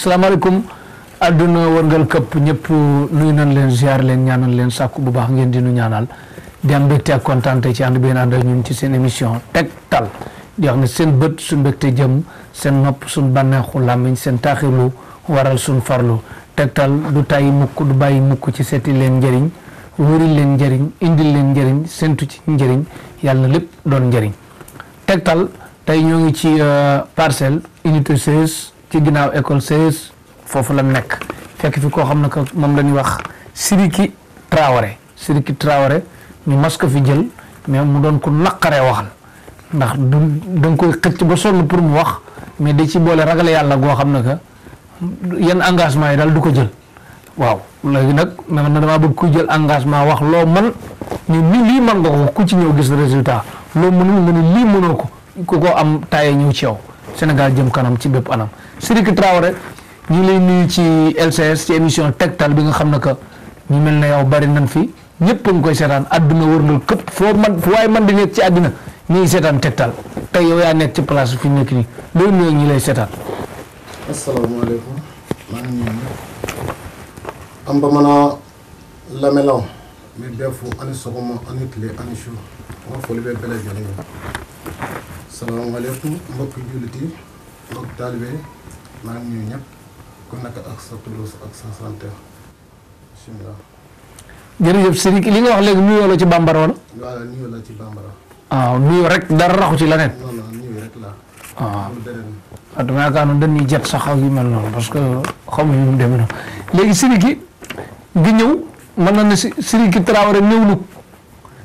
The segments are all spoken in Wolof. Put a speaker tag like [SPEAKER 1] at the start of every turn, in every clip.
[SPEAKER 1] asalaamaaleykum àdduna wërngal këpp ñëpp nuyu nañ leen ziar leen ñaanal leen sàkku bu baax ngeen di nu ñaanal di am mbégte ak kontaante ci ànd bi ngeen ànd ak ñun ci seen émission Tektal di wax ne seen bët suñ mbégte jëm seen nopp suñ bànneexu làmmiñ seen taaxilu waral suñ farlu Tektal du tàyyi mukk du bàyyi mukk ci seeti leen njëriñ wëri leen njëriñ indil leen njëriñ sentu ci njëriñ yàlla na lépp doon njëriñ Tektal tey ñoo ngi ci parcelle unité 16 ci ginnaaw école 16 foofu la nekk fekk fi koo xam ne que moom la ñuy wax Sidiki Traoré ñu mas ko fi jël mais mu doon ko naqaree waxal ndax da nga koy xëcc ba sonn pour mu wax mais da ci boole ragale yàlla goo xam ne que yenn engagement yi daal du ko jël waaw léegi nag man na damaa bëgg kuy jël engagement wax loo man ni lii mën nga ko ku ci ñëw gis résultat loo mënul nga ni lii mënoo ko ko am taaye ñëw ci yow Sénégal jëm kanam ci bépp anam Sidiki Traoré ñu ngi lay nuyu ci LCS ci émission Tektal bi nga xam ne que ñu mel ne yow bari nañ fi ñëpp a ngi koy seetaan àdduna wërngal këpp fu waaye man di nekk ci àddina ñi ngi seetaan Tektal tey yow yaa nekk ci place fi nekk nii loolu nuyu ñi lay seetaan.
[SPEAKER 2] asalaamaaleykum maa ngi nuyu am ba mën a lamelaw mi defu ani sogoma ani tile ani su ma foli bɛ bɛɛ lajɛlen salaamaaleykum mbokki jullit yi mbokki taalibe maa ngi nuyu ñëpp ku nekk ak sa tur ak sa sant bismillah.
[SPEAKER 1] jërëjëf Sidiki li nga wax léegi nuyoo la ci bambara wala.
[SPEAKER 2] waaw nuyoo la ci bambara.
[SPEAKER 1] waaw nuyoo rek dara raxu ci leneen.
[SPEAKER 2] non non nuyoo rek la.
[SPEAKER 1] waaw dama yaakaar ne dañuy jet sax ak yu mel noonu parce que xamuñu nu mu demee noonu léegi Sidiki gi ñëw mën na ne Sidiki Traoré ñëw lu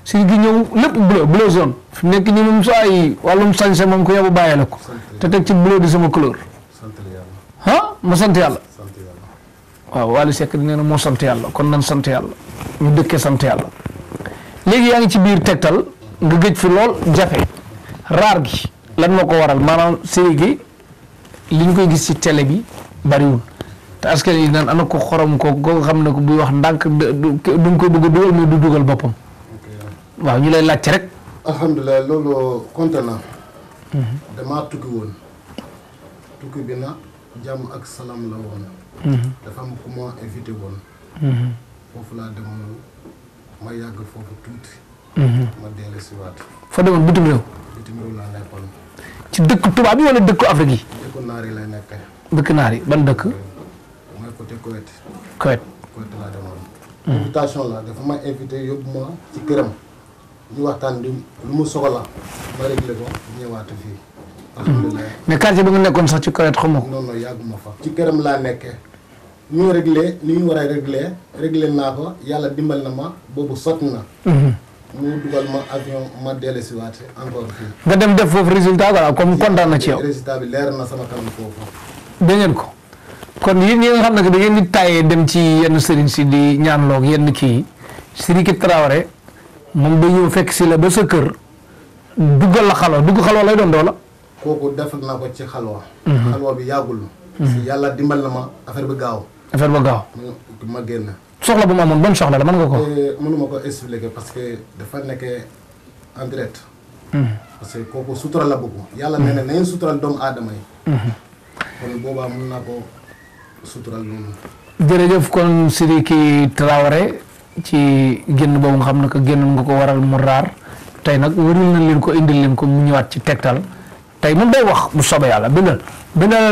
[SPEAKER 1] Sidiki ñëw lépp bleu zone fi nekk ñi moom saa yi wàllum sañse moom ko yabu bàyyee la ko te teg ci bleu di sama couleur ma sant yàlla waaw Wally Seck nee na moo sant yàlla kon nan sant yàlla ñu dëkkee sant yàlla léegi yaa ngi ci biir Tektal nga gëj fi lool jafe raar gi lan moo ko waral maanaam Sidiki li ñu koy gis ci télé bi bariwul te askan yi naan ana ko xorom ko nga xam ne ko buy wax ndànk du nga koy bëgg a dugal mais du dugal boppam waaw ñu lay laajte rek.
[SPEAKER 2] alhamdulilah loolu kontaan na. damaa tukki woon tukki bi nag jàmm ak salaam la woon. dafa am ku ma invité woon. foofu laa demoon ma yàgg foofu tuuti. ma dellu si waat.
[SPEAKER 1] fa demoon bitim réew.
[SPEAKER 2] bitim réew laa nekkoon.
[SPEAKER 1] ci dëkk tubaab yi wala dëkku Afrique yi.
[SPEAKER 2] dëkku naar yi lay nekk.
[SPEAKER 1] dëkk naar yi ban dëkk.
[SPEAKER 2] mooy côté Koweït.
[SPEAKER 1] Koweït
[SPEAKER 2] laa demoon. invitation la dafa ma invité yóbbu ma ci këram. ñu waxtaan lu mu soxla ma réglé ko ñëwaat fii. alhamdulilah
[SPEAKER 1] mais quartier bi nga nekkoon sax ci Koweït xamoo ko.
[SPEAKER 2] non non yàgguma fa. ci këram laa nekkee ñu réglé li ñu war a réglé naa ko yàlla dimbal na ma boobu sotti na. mu dugal ma avion ma dellusi waat encore fii.
[SPEAKER 1] nga dem def foofu résultat quoi comme kontaan na ci yow.
[SPEAKER 2] résultat bi leer na sama kanam foofu.
[SPEAKER 1] dégg ngeen ko kon yéen ñi nga xam ne da ngeen di taayee dem ci yenn sëriñ si di ñaanloog yenn kii Sidiki Traoré. moom day ñëw fekk si la ba sa kër duggal la xalwa lay doon doola
[SPEAKER 2] kooku def na ko ci xalwa xalwa bi yàggul si yàlla dimbal na ma affaire bi gaaw ma génn
[SPEAKER 1] soxla bu ma amoon ban soxla la mën nga ko
[SPEAKER 2] mënuma ko expliquer parce que dafa nekkee en direct parce que kooku sutural la bëgg yàlla nee na ngeen sutural doomu aadama yi kon boobaa mën naa ko sutural noonu
[SPEAKER 1] jërëjëf kon Sidiki Traoré ci génn boobu nga xam ne que génn nga ko waral mu raar tey nag waril na leen ko indil leen ko mu ñëwaat ci Tektal tey moom day wax bu soobee yàlla bindal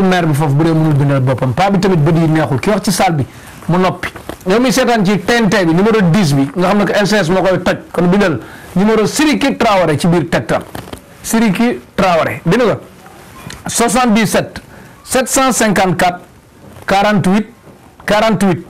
[SPEAKER 1] maire bi foofu bu dee mënul bindal boppam paa bi tamit bët yi neexul ki wax ci salle bi mu noppi yow mi seetaan ci TNT bi numéro 10 bi nga xam ne que LCS moo koy toj kon bindal numéro Sidiki Traoré ci biir Tektal Sidiki Traoré bind nga 77 754 48 48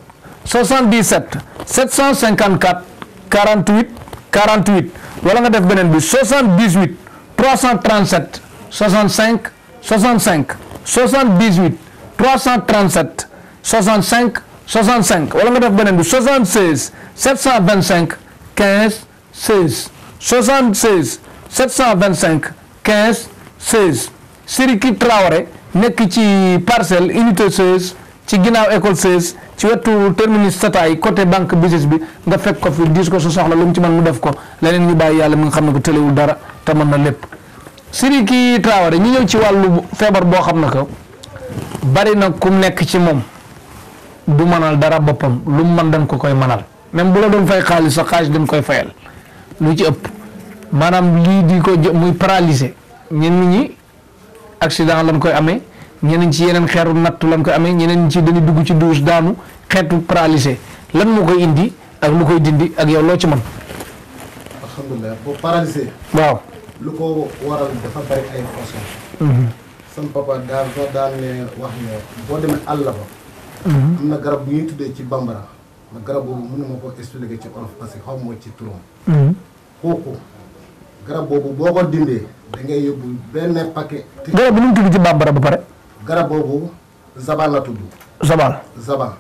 [SPEAKER 1] 77 754 48 48 wala nga def beneen bi 78 337 65 65 78 337 65 65 wala nga def beneen bi 76 725 15 16 76 725 15 16 Sidiki Traoré nekk ci parcelle unité 16 ci ginnaaw école 16 ci wetu terminus tata yi côté banque business bi nga fekk ko fi diis ko su soxla lu mu ci mën mu def ko leneen ñu bàyyi yàlla mi nga xam ne ko tëlewul dara te mën na lépp Sidiki Traoré ñu ñëw ci wàllu feebar boo xam ne que bari na ku nekk ci moom du mënal dara boppam lu mu mën dañ ko koy mënal même bu la doon fay xaalis sa xaalis dañ koy fayal lu ci ëpp maanaam lii di ko muy paralysé ñenn ñi accident lañ koy amee ñeneen ci yeneen xeetu nattu lañ koy amee ñeneen ñi ci dañuy dugg ci douche daanu xeetu paralysé lan moo koy indi ak lu koy dindi ak yow loo ci mën.
[SPEAKER 2] alhamdulilah boo paralysé.
[SPEAKER 1] waaw
[SPEAKER 2] lu ko waral dafa bari ay façon. sama papa daan ne wax ne boo demee àll ba. am na garab bu ñuy tuddee ci bambara. ma garab boobu mënuma ko expliquer ci olof parce que xaw ma ci turam. kooku garab boobu boo ko dindee da ngay yóbbu benn paquet.
[SPEAKER 1] garab bi nu mu tudd ci bambara ba pare.
[SPEAKER 2] garab boobu zabal la tudd. zabal.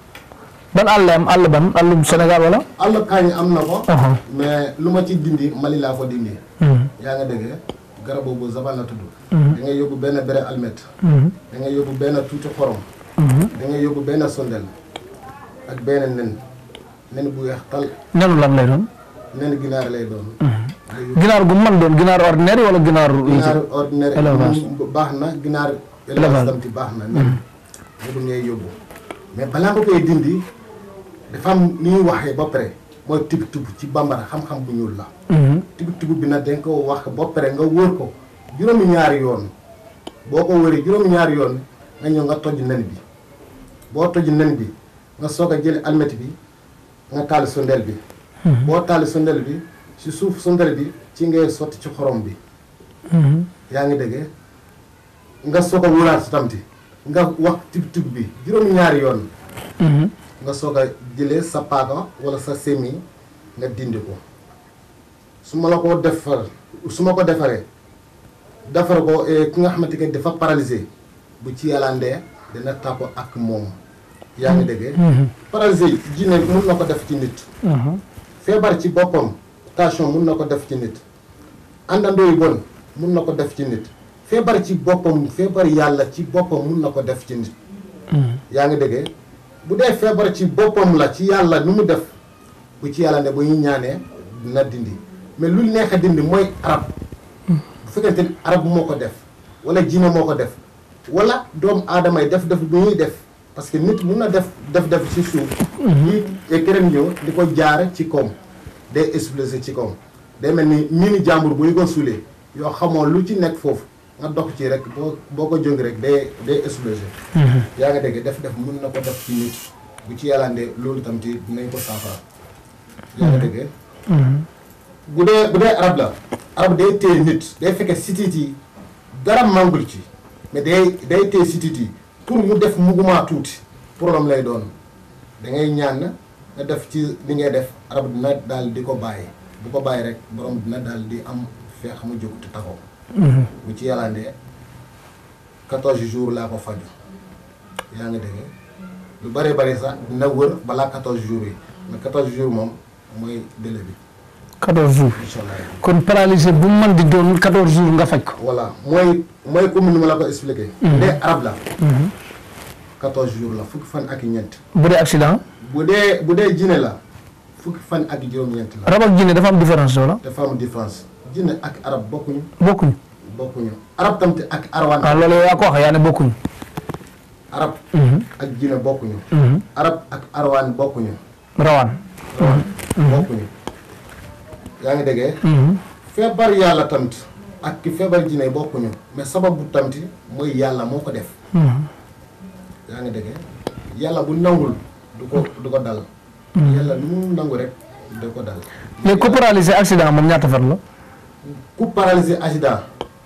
[SPEAKER 1] ban àll am àll ban àllum Sénégal wala.
[SPEAKER 2] àll kañ am na ko. mais lu ma ci dindi Mali laa ko dindi. yaa nga dégg garab boobu zabal la tudd. da ngay yóbbu benn bere almet. da ngay yóbbu benn tuuti xorom. da ngay yóbbu benn sondel ak benn nen bu weex tal.
[SPEAKER 1] nenu lan lay doon.
[SPEAKER 2] nen ginaar lay doon.
[SPEAKER 1] ginaar gu man doon ginaar ordinaire wala ginaar.
[SPEAKER 2] ginaar ordinaire
[SPEAKER 1] élevage
[SPEAKER 2] baax na ginaar. élevage tamit baax na. boobu ngay yóbbu mais balaa nga koy dindi dafa am ni ñuy waxee ba pare mooy tib ci bambara xam-xam bu ñuul la. tib bi nag dañ ko wax ba pare nga wër ko juróomi-ñaari yoon boo ko wëree juróomi-ñaari yoon nga ñëw nga toj nen bi boo toj nen bi nga soog a jël almet bi nga taal sondel bi. boo taal sondel bi si suuf sondel bi ci ngay sotti ci xorom bi. yaa ngi dégg nga soog a wuraat si tamti nga wax tib bi juróomi-ñaari yoon. nga soog a jëlee sa paaka wala sa semi nga dindi ko su ma ko defaree defar ko ki nga xamante ne dafa paralysé bu ci yàllaandee dina tàggu ak moom. yaa ngi dégg. paralysé jinne mun na ko def ci nit. feebar ci boppam tension mun na ko def ci nit. àndandoo yu bon mun na ko def ci nit. feebar ci boppam feebar yàlla ci boppam mun na ko def ci nit. yaa ngi dégg bu dee feebar ci boppam la ci yàlla nu mu def bu ci yàlla ne bu ñu ñaanee dina dindi mais lu neex a dindi mooy arab bu fekkente ni arab moo ko def wala jinne moo ko def wala doomu aadama yi def bu ñuy def parce que nit mun na def ci suuf. yi keneen ñëw di ko jaar ci koom day exploser ci koom day mel ni miini jàmbur bu ñu ko suulee yoo xamoo lu ci nekk foofu. nga dox ci rek boo ko jóngi rek day explosé. yaa nga dégg def mun na ko def ci nit bu ci yàllaandee loolu tam ci dinañ ko saafara. yaa nga dégg. bu dee arab day téye nit day fekkee sitit yi dara mangul ci mais day téye sitit yi pour mu def mouvement tuuti problème lay doon da ngay ñaan nga def ci li ngay def arab dina daal di ko bàyyi bu ko bàyyi rek borom dina daal di am feex mu jóg te taxaw. bu ci yàllaandee 14 jours laa ko faju yaa ngi dégg lu bëree bëri sax dina wër balaa 14 jours yi mais 14 jours moom mooy délai bi. 14 jours incha allah. kon paralysé bu mu mën di doon 14 jours nga faj ko. voilà mooy comme ni ma la ko expliqué. bu dee arab la. 14 jours la fukki fan ak ñeent. bu dee accident. bu dee jinne la fukki fan ak juróom-ñeent la. rab ak jinne dafa am différence wala. dafa am différence. jinne ak arab bokkuñu arab tamit ak arwaan. loolu yaa ko wax yaa ne bokkuñu. arab ak jinne bokkuñu. arab ak arwaan bokkuñu. rawaan bokkuñu. yaa ngi déggee. feebar yàlla tamit ak ki feebar jinne bokkuñu mais sababu tamit mooy yàlla moo ko def. yaa ngi déggee yàlla bu nangul du ko dal. yàlla nu mu nangu rek du ko dal. mais ku paralysé accident moom ñaata fan la. ku paralysé accident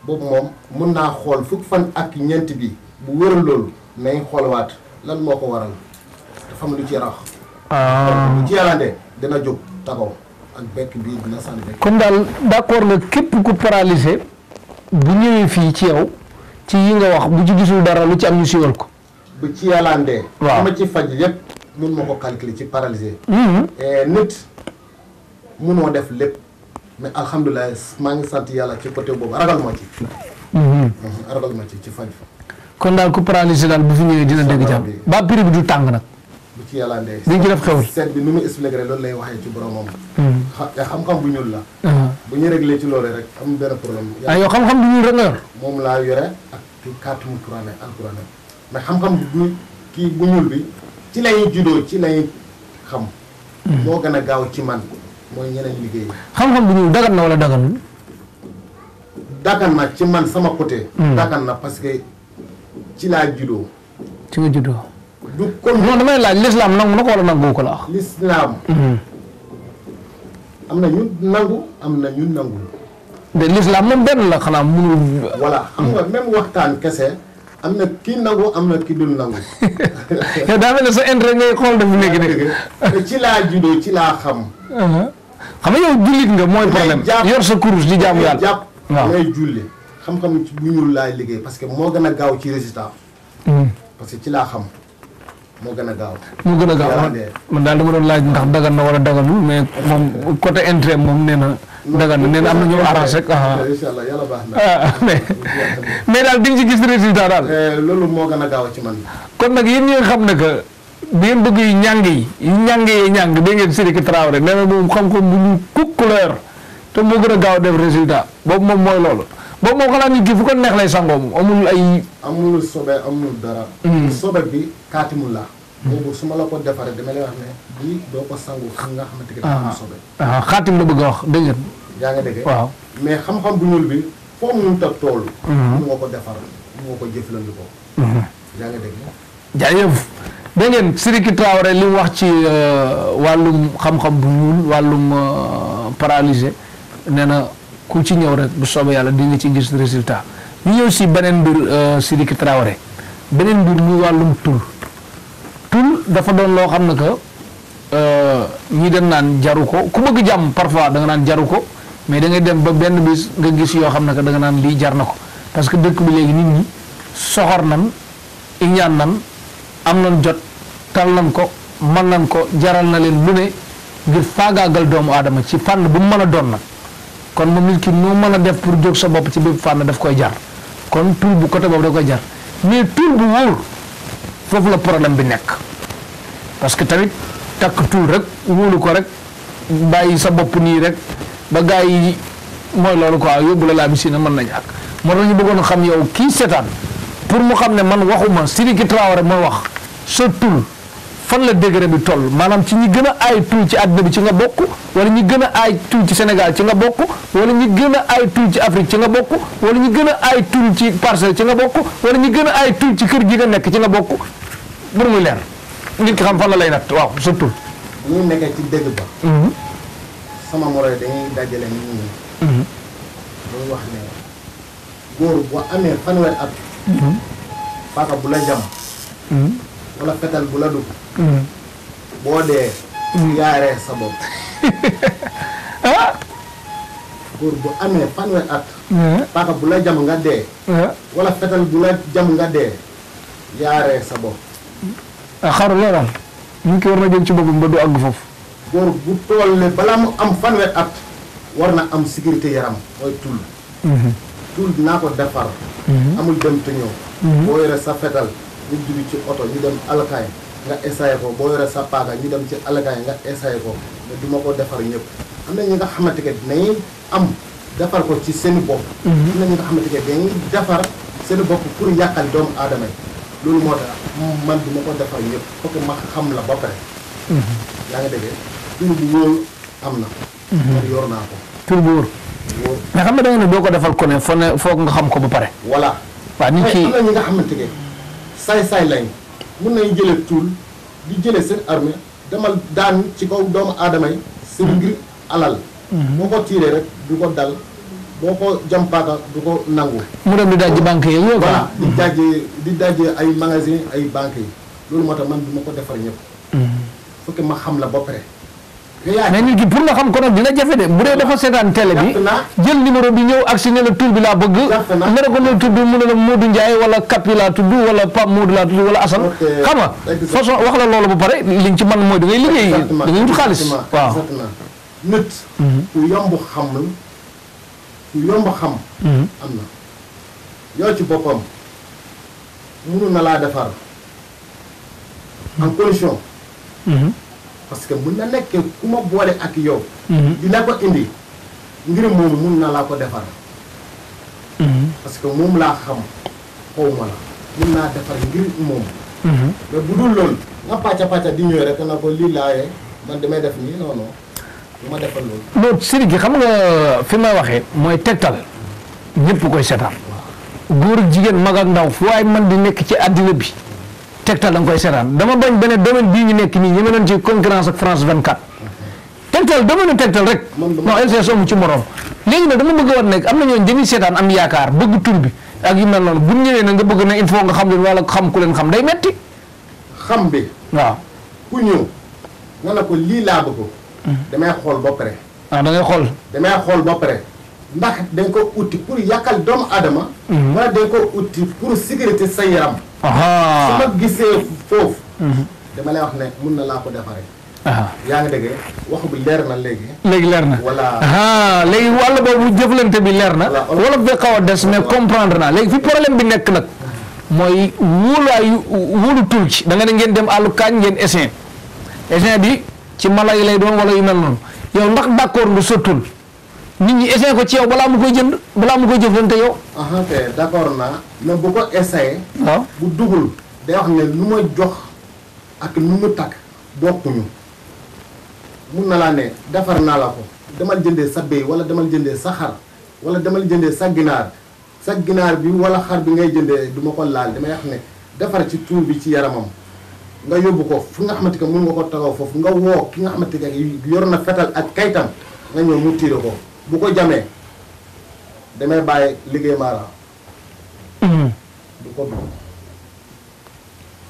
[SPEAKER 2] boobu moom mun naa xool fukki fan ak ñeent bi bu wéral loolu nañ xoolwaat lan moo ko waral dafa am lu ci rax. lu ci yàllaandee dina jóg taxaw ak bekk bii dina sànni bekk. kon daal d'accord nga képp ku paralysé bu ñëwee fii ci yow ci yi nga wax bu ci gisul dara lu ci am ñu siiwal ko. bu ci yàllaandee. waaw ma ci faj yépp mun ma ko calculer ci paralysé. nit munoo def lépp. mais alhamdulilah maa ngi sant yàlla ci côté boobu ragal ma ci. ragal ma ci faj. kon daal ku paralysé daal bu fi ñëwee dina dégg jàmm. ba prix bi du tàng nag. bu ci yàlla ndee. dañ ci def xewul seet bi nu mu expliqué rek loolu lay waxee ci boromam. xam-xam bu ñuul la. bu ñu réglé ci loolu rek am benn problème. yow xam-xam bu ñuul rek nga yor. moom laa yore ak kàttu mu Alxuraan. mais xam-xam bu kii bu ñuul bi ci lañuy juddoo ci lañuy xam moo gën a gaaw ci man mooy ñeneen liggéey
[SPEAKER 1] xam-xam bu ñuul dagan na wala daganul
[SPEAKER 2] dagan na ci man sama côté dagan na parce que ci laa juddoo
[SPEAKER 1] ci nga juddoo
[SPEAKER 2] du comme
[SPEAKER 1] non damay laaj l'islam nangu na ko wala nangu ko la wax
[SPEAKER 2] l'islam am na ñun nangu am na ñun nangu
[SPEAKER 1] de l'islam moom benn la xanaa munul
[SPEAKER 2] voilà xam nga même waxtaan kese am na kii nangu am na kii dul nangu
[SPEAKER 1] yow daa mel ne sa intérêt ngay xool def léegi de
[SPEAKER 2] te ci laa juddoo ci laa xam
[SPEAKER 1] xam nga yow jullit nga mooy problème yor sa kurus di jaamu yàlla
[SPEAKER 2] jàpp
[SPEAKER 1] waaw
[SPEAKER 2] ngay julli xam-xam ci bu ñuul laay liggéey parce que moo gën a gaaw ci résultat parce que ci laa xam moo gën a gaaw
[SPEAKER 1] moo gën a gaaw man daal dama doon laaj ndax dagan na wala daganul mais moom côté intérêt moom nee na dagan na nee na am na ñu arrangé rek
[SPEAKER 2] incha allah yàlla baax na
[SPEAKER 1] mais daal di nga ci gis résultat daal
[SPEAKER 2] loolu moo gën a gaaw ci man
[SPEAKER 1] kon nag yéen ñi nga xam ne que bi ngeen bëgg yu ñàng yi ñàng da ngeen Sidiki Traoré nee na moom xam-xam bu ñu kukk la yor te moo gën a gaaw def résultat boobu moom mooy loolu boobu moom xanaa nit ki fu ko neex lay sangoo moom amul ay
[SPEAKER 2] amul sobe amul dara sobe bi kaatimul la boobu su ma la ko defaree dama lay wax ne bii doo ko sangu xam nga xamante ne amul sobe
[SPEAKER 1] xaatim la bëgg a wax dégg ngeen
[SPEAKER 2] yaa nga dégg
[SPEAKER 1] waaw
[SPEAKER 2] mais xam-xam bu ñuul bi foo mun ta tool mu nga ko defar mu nga ko jëflandikoo yaa nga dégg
[SPEAKER 1] jaajëf dégg ngeen Sidiki Traoré li mu wax ci wàllum xam-xam bu ñuul wàllum paralysé nee na ku ci ñëw rek bu soobee yàlla di nga ci gis résultat ñu ñëw si beneen mbir Sidiki Traoré beneen mbir muy wàllum tul dafa doon loo xam ne que ñii dem naan jaru ko ku bëgg jàmm parfois da nga naan jaru ko mais da ngay dem ba benn bis nga gis yoo xam ne que da nga naan lii jar na ko parce que dëkk bi léegi nit ñi soxor nan iñaan nan am nañ jot tal nañ ko mën nañ ko jaral na leen lu ne ngir faagaagal doomu aadama ci fànn bu mu mën a doon nag kon moom nit ki noo mën a def pour jóg sa bopp ci bépp fànn daf koy jar kon tul bu côté boobu da koy jar mais tul bu wóor foofu la problème bi nekk parce que tamit takk tul rek wóolu ko rek bàyyi sa bopp nii rek ba gars yi mooy loolu quoi yóbbu la laa bi si na mën nañ ak moo tax ñu bëggoon xam yow kii seetaan pour mu xam ne man waxuma Sidiki Traoré mooy wax sa tul fan la degré bi toll maanaam ci ñi gën a aay tul ci àdduna bi ci nga bokk wala ñi gën a aay tul ci Sénégal ci nga bokk wala ñi gën a aay tul ci Afrique ci nga bokk wala ñi gën a aay tul ci Parcelles ci nga bokk wala ñi gën a aay tul ci kër gi nga nekk ci nga bokk pour muy leer nit ki xam fan la lay natt waaw sa tul
[SPEAKER 2] ñu nekkee ci dëgg ba sama moroy dañuy dajale nit ñi dañuy wax ne góor bu amee fanweer at paaka bu la jam wala fetal bu la dugg boo dee yaaree sa bopp góor bu amee fanweer at paaka bu la jam nga dee wala fetal bu la jam nga dee yaaree sa bopp
[SPEAKER 1] xaru la daal ñu ki war na jëm ci boppam ba du àgg foofu
[SPEAKER 2] góor bu tolle balaa mu am fanweer at war na am sécurité yaram mooy tul tul dinaa ko defar amul dem te ñëw boo yore sa fetal ñu dugg ci oto ñu dem alkaay nga essayé ko boo yore sa paaka ñu dem ci alkaay nga essayé ko mais du ma ko defar ñëpp am na ñi nga xamante ne dinañ am defar ko ci seen bopp am na ñi nga xamante ne dañuy defar seen bopp pour yàqal doomu aadama yi loolu moo tax man du ma ko defar ñëpp fokk ma xam la ba pare yaa ngi déggee tur bu wóor am na man yor naa ko
[SPEAKER 1] tur bu wóor mais xam nga da nga ne doo ko defal ko ne foog nga xam ko ba pare
[SPEAKER 2] voilà
[SPEAKER 1] waaw nit ki
[SPEAKER 2] am na ñi nga xamante ne saay-saay lañ mun nañu jëlee tuul di jëlee seen armée demal daan ci kaw doomu aadama yi seen ngir alal boo ko tiiree rek du ko dal boo ko jàmpaaka du ko nangu
[SPEAKER 1] mu dem di dajji banque yi yooyu
[SPEAKER 2] voilà di dajje ay magasin ay banques yi loolu moo tax man du ma ko defar ñëpp fokk ma xam la ba pare
[SPEAKER 1] mais nit ki pour nga xam ko nag dina jafe de bu dee dafa seetaan télé bi jël numéro bi ñëw ak si ne la tur bi laa bëgg nga ne ko loolu tudd mu ne la Modou Ndiaye wala Kapi laa tudd wala Pape Modou laa tudd wala Assane xam nga façon wax la loolu ba pare liñ ci man mooy da ngay liggéey da ngay wut xaalis waaw
[SPEAKER 2] nit ku yomb xam am na yow ci boppam mënu na laa defar en condition parce que mun na nekk ku ma boole ak yow dina ko indi ngir moom mun na laa ko defar parce que moom laa xam xaw ma la mun naa defar ngir moom. mais bu dul loolu nga pàcca di ñëw rek na ko lii laayee man damay def nii non non du ma defal loolu.
[SPEAKER 1] loolu sëriñ gi xam nga fi may waxee mooy Tektal ñëpp koy seetaan góor ak jigéen mag ak ndaw fu waaye man di nekk ci àddina bi Tektal da nga koy seetaan dama bañ beneen domaine bii ñu nekk nii ñu mën ci concurrence ak France 24 Tektal domaine Tektal rek. non LCS amu ci morom. léegi nag dama bëgg a war nekk am na ñooñu dañuy seetaan am yaakaar bëgg tur bi ak yu mel noonu bu ñëwee nag nga bëgg na il faut nga xam leen wala xam ku leen xam day metti
[SPEAKER 2] xam bi.
[SPEAKER 1] waaw
[SPEAKER 2] ku ñëw nga ne ko lii laa bëgg. damay xool ba pare.
[SPEAKER 1] da ngay xool.
[SPEAKER 2] damay xool ba pare ndax dañ ko uti pour yàqal doomu adama. wala dañ ko uti pour sécurité sa yaram. su ma gisee foofu. dama lay wax ne mun na laa ko defaree. yaa ngi dégg wax bi leer na léegi.
[SPEAKER 1] léegi leer na
[SPEAKER 2] voilà.
[SPEAKER 1] léegi wàll boobu jëflante bi leer na. wala ba xaw a des mais comprendre naa léegi fi problème bi nekk nag mooy wóolu tul ci da nga ne ngeen dem àllu kaañ ngeen essayer bi ci mala yi lay doon wala yu mel noonu yow ndax d'accord nga sa tul nit ñi essayer ko ci yow balaa mu koy jënd balaa mu koy jëflante yow.
[SPEAKER 2] ok d'accord naa mais bu ko essayer.
[SPEAKER 1] waaw
[SPEAKER 2] bu dugul day wax ne lu ma jox ak nu mu takk bokkuñu. mun na laa ne defar naa la ko demal jëndee sa béy wala demal jëndee sa xar wala demal jëndee sa ginaar bi wala xar bi ngay jëndee du ma ko laal damay wax ne defar ci tuur bi ci yaramam nga yóbbu ko fu nga xamante que mun nga ko tagaw foofu nga woo ki nga xamante que yor na fetal ak kayitam nga ñëw mu tiire ko bu ko jamee damay bàyyi liggéey maara du ko dugg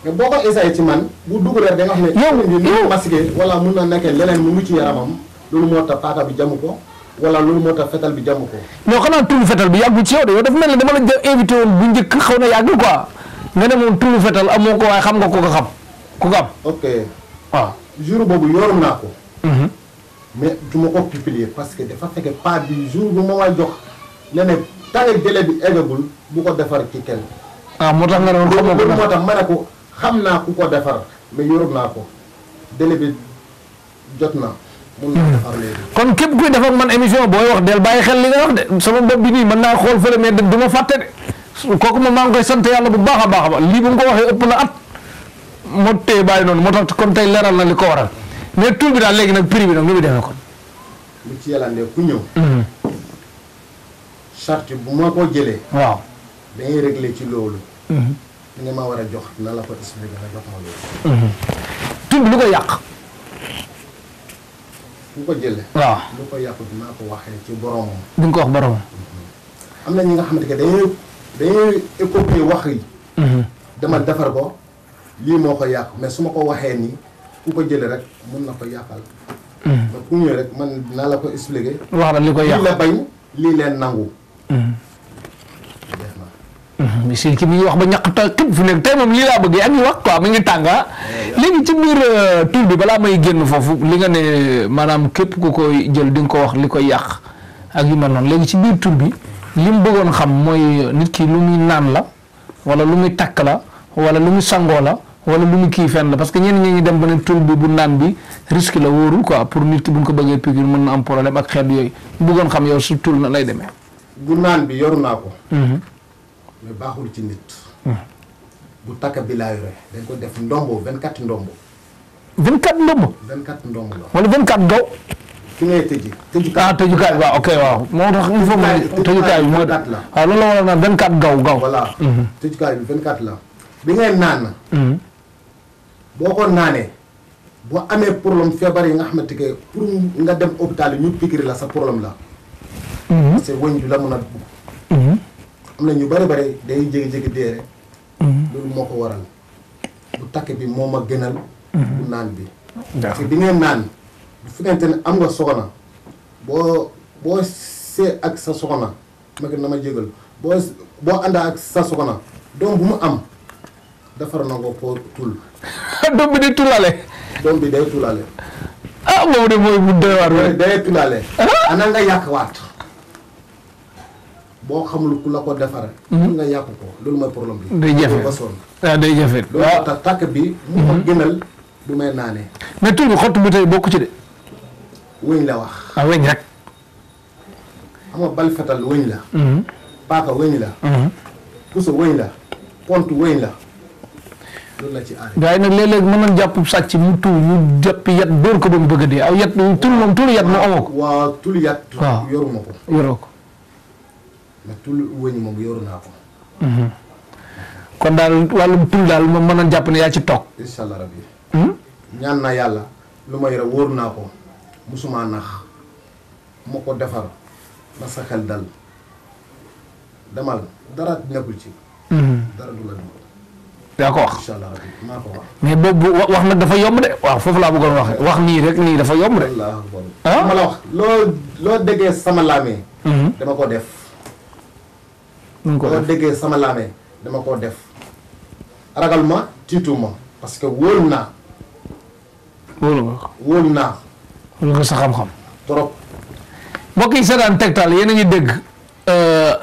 [SPEAKER 2] mais boo ko essayé ci man bu dugg rek da nga xam ne yow masqué wala mun na nekkee leneen mu ngi ci yaramam loolu moo tax paaka bi jamu ko wala loolu moo tax fetal bi jamu ko.
[SPEAKER 1] non xanaa turu fetal bi yàggu ci yow de yow dafa mel ne dama la invité woon bu njëkk xaw na yàgg quoi nga ne moom turu fetal amoo ko waaye xam nga ko ko xam ku ko am.
[SPEAKER 2] ok
[SPEAKER 1] waaw
[SPEAKER 2] jour boobu yorum naa ko. mais du ma ko publier parce que dafa fekk pas bi jour bu ma may jox leneen tant que délai bi eggagul bu ko defar ci kenn.
[SPEAKER 1] moo tax nga ne woon xamoo ko
[SPEAKER 2] moo tax ma ne ko xam naa ku ko defar mais yorum naa ko délai bi jot na.
[SPEAKER 1] kon képp kuy def ak man émission booy wax del bàyyi xel li nga wax de sama bopp bi nii mën naa xool fële mais du ma fàtte de kooku moom maa ngi koy sant yàlla bu baax a baax a baax lii bu nga ko waxee ëpp na at moo téye bàyyi noonu moo tax kon tey leeral na li ko waral mais tur bi daal léegi nag prix bi nag nu muy demee kon.
[SPEAKER 2] lu ci yàlla ne ku ñëw. charte bu ma ko jëlee.
[SPEAKER 1] waaw
[SPEAKER 2] dañuy réglé ci loolu. li nga ma war a jox na la ko expliqué nga jox ma loolu.
[SPEAKER 1] tur bi lu ko yàq.
[SPEAKER 2] bu ko jëlee.
[SPEAKER 1] waaw
[SPEAKER 2] lu ko yàqu dinaa ko waxee ci boromam.
[SPEAKER 1] di nga ko wax boromam.
[SPEAKER 2] am na ñi nga xamante ne dañuy écopier wax yi. dama defar ko lii moo ko yàq mais su ma ko waxee nii ku ko jëlee rek mun na ko yàqal. mais ku ñëwee rek man dinaa la ko expliquer.
[SPEAKER 1] wax la li koy yàq
[SPEAKER 2] lii la bañ lii leen nangu.
[SPEAKER 1] mais si ki mi ngi wax ba ñaq ta xib fu nekk tey moom lii laa bëgg yaa ngi wax quoi mi ngi tànga léegi ci biir tur bi balaa may génn foofu li nga ne maanaam képp ku koy jël di nga ko wax li koy yàq ak yu mel noonu léegi ci biir tur bi li mu bëggoon xam mooy nit ki lu muy naan la wala lu muy takk la wala lu muy sangoo la wala lu muy kii fenn la parce que ñenn ñi ngi dem ba ne tur bi bu naan bi risque la wóorul quoi pour nit ki bu ñu ko bëggee piqûre mën na am problème ak xeet yooyu bëggoon xam yow su tur na lay demee.
[SPEAKER 2] bu naan bi yoru naa ko. mais baaxul ci nit. bu takk bi laa yore dañ ko def ndombo 24 ndombo.
[SPEAKER 1] 24 ndombo.
[SPEAKER 2] 24 ndombo la.
[SPEAKER 1] wala 24 gaw.
[SPEAKER 2] ki ngay tëji.
[SPEAKER 1] tëjukaay waaw ok waaw moo tax il faut que tëjukaay bi mooy. waaw loolu la war a naan 24 gaw.
[SPEAKER 2] voilà. tëjukaay bi 24 la. bi ngay naan. boo ko naanee boo amee problème feebar yi nga xamante que pour nga dem hôpital yi ñu piqûre la sa problème la. parce que wëñ bi la mën a dugg. am na ñu bëri bëri day jékki-jékki dee rek. loolu moo ko waral bu takk bi moo ma gënal. bu naan bi. parce que bi ngeen naan bu fekkente ne am nga soxna boo see ak sa soxna ma gën na ma jégal boo àndaa ak sa soxna doom bu mu am defar na ko pour tul.
[SPEAKER 1] doom bi day tulale.
[SPEAKER 2] doom bi day tulale.
[SPEAKER 1] boobu de mooy bu doy waar.
[SPEAKER 2] day tulale. ana nga yàq waat. boo xamul ku la ko defaree. nga yàqu ko loolu mooy problème bi.
[SPEAKER 1] day jafe
[SPEAKER 2] ba sonn.
[SPEAKER 1] day jafe.
[SPEAKER 2] loolu tax tàkk bi. mu ko gënal du may naanee.
[SPEAKER 1] mais tur bi xottu bi tey bokku ci de.
[SPEAKER 2] wëñ la wax.
[SPEAKER 1] wëñ rek.
[SPEAKER 2] xam nga bal fetal wëñ la. paaka wëñ la. puso wëñ la. pont wëñ la loolu la ci aay.
[SPEAKER 1] gars yi nag léeg-léeg mën nañ jàpp sàcc mu tuul ñu jàpp yat dóor ko ba mu bëgg a dee aw yat tul moom tul yat mu amoo ko.
[SPEAKER 2] waa tul yat.
[SPEAKER 1] waaw
[SPEAKER 2] yoruma ko.
[SPEAKER 1] yoroo ko.
[SPEAKER 2] mais tul wëñ moom yoru naa ko.
[SPEAKER 1] kon daal wàllum tul daal moom mën nañ jàpp ne yaa ci toog.
[SPEAKER 2] incha allah rabbi. ñaan na yàlla lu ma yore wóor naa ko musuma nax ma ko defar ba sa xel dal demal dara nekkul ci. dara du la dugg.
[SPEAKER 1] yaa ko wax.
[SPEAKER 2] incha allah rabbi maa ko wax.
[SPEAKER 1] mais boobu wax nag dafa yomb de waaw foofu laa bëggoon wax wax nii rek nii dafa yomb de.
[SPEAKER 2] ah ma la wax loo déggee sama laamee. dama ko def. loo déggee sama laamee dama ko def. ragal ma tiitu ma parce que wóolu naa. wóolu naa.
[SPEAKER 1] wóolu nga sa xam-xam.
[SPEAKER 2] trop.
[SPEAKER 1] mbokk yi seetaan Tektal yéen a ngi dégg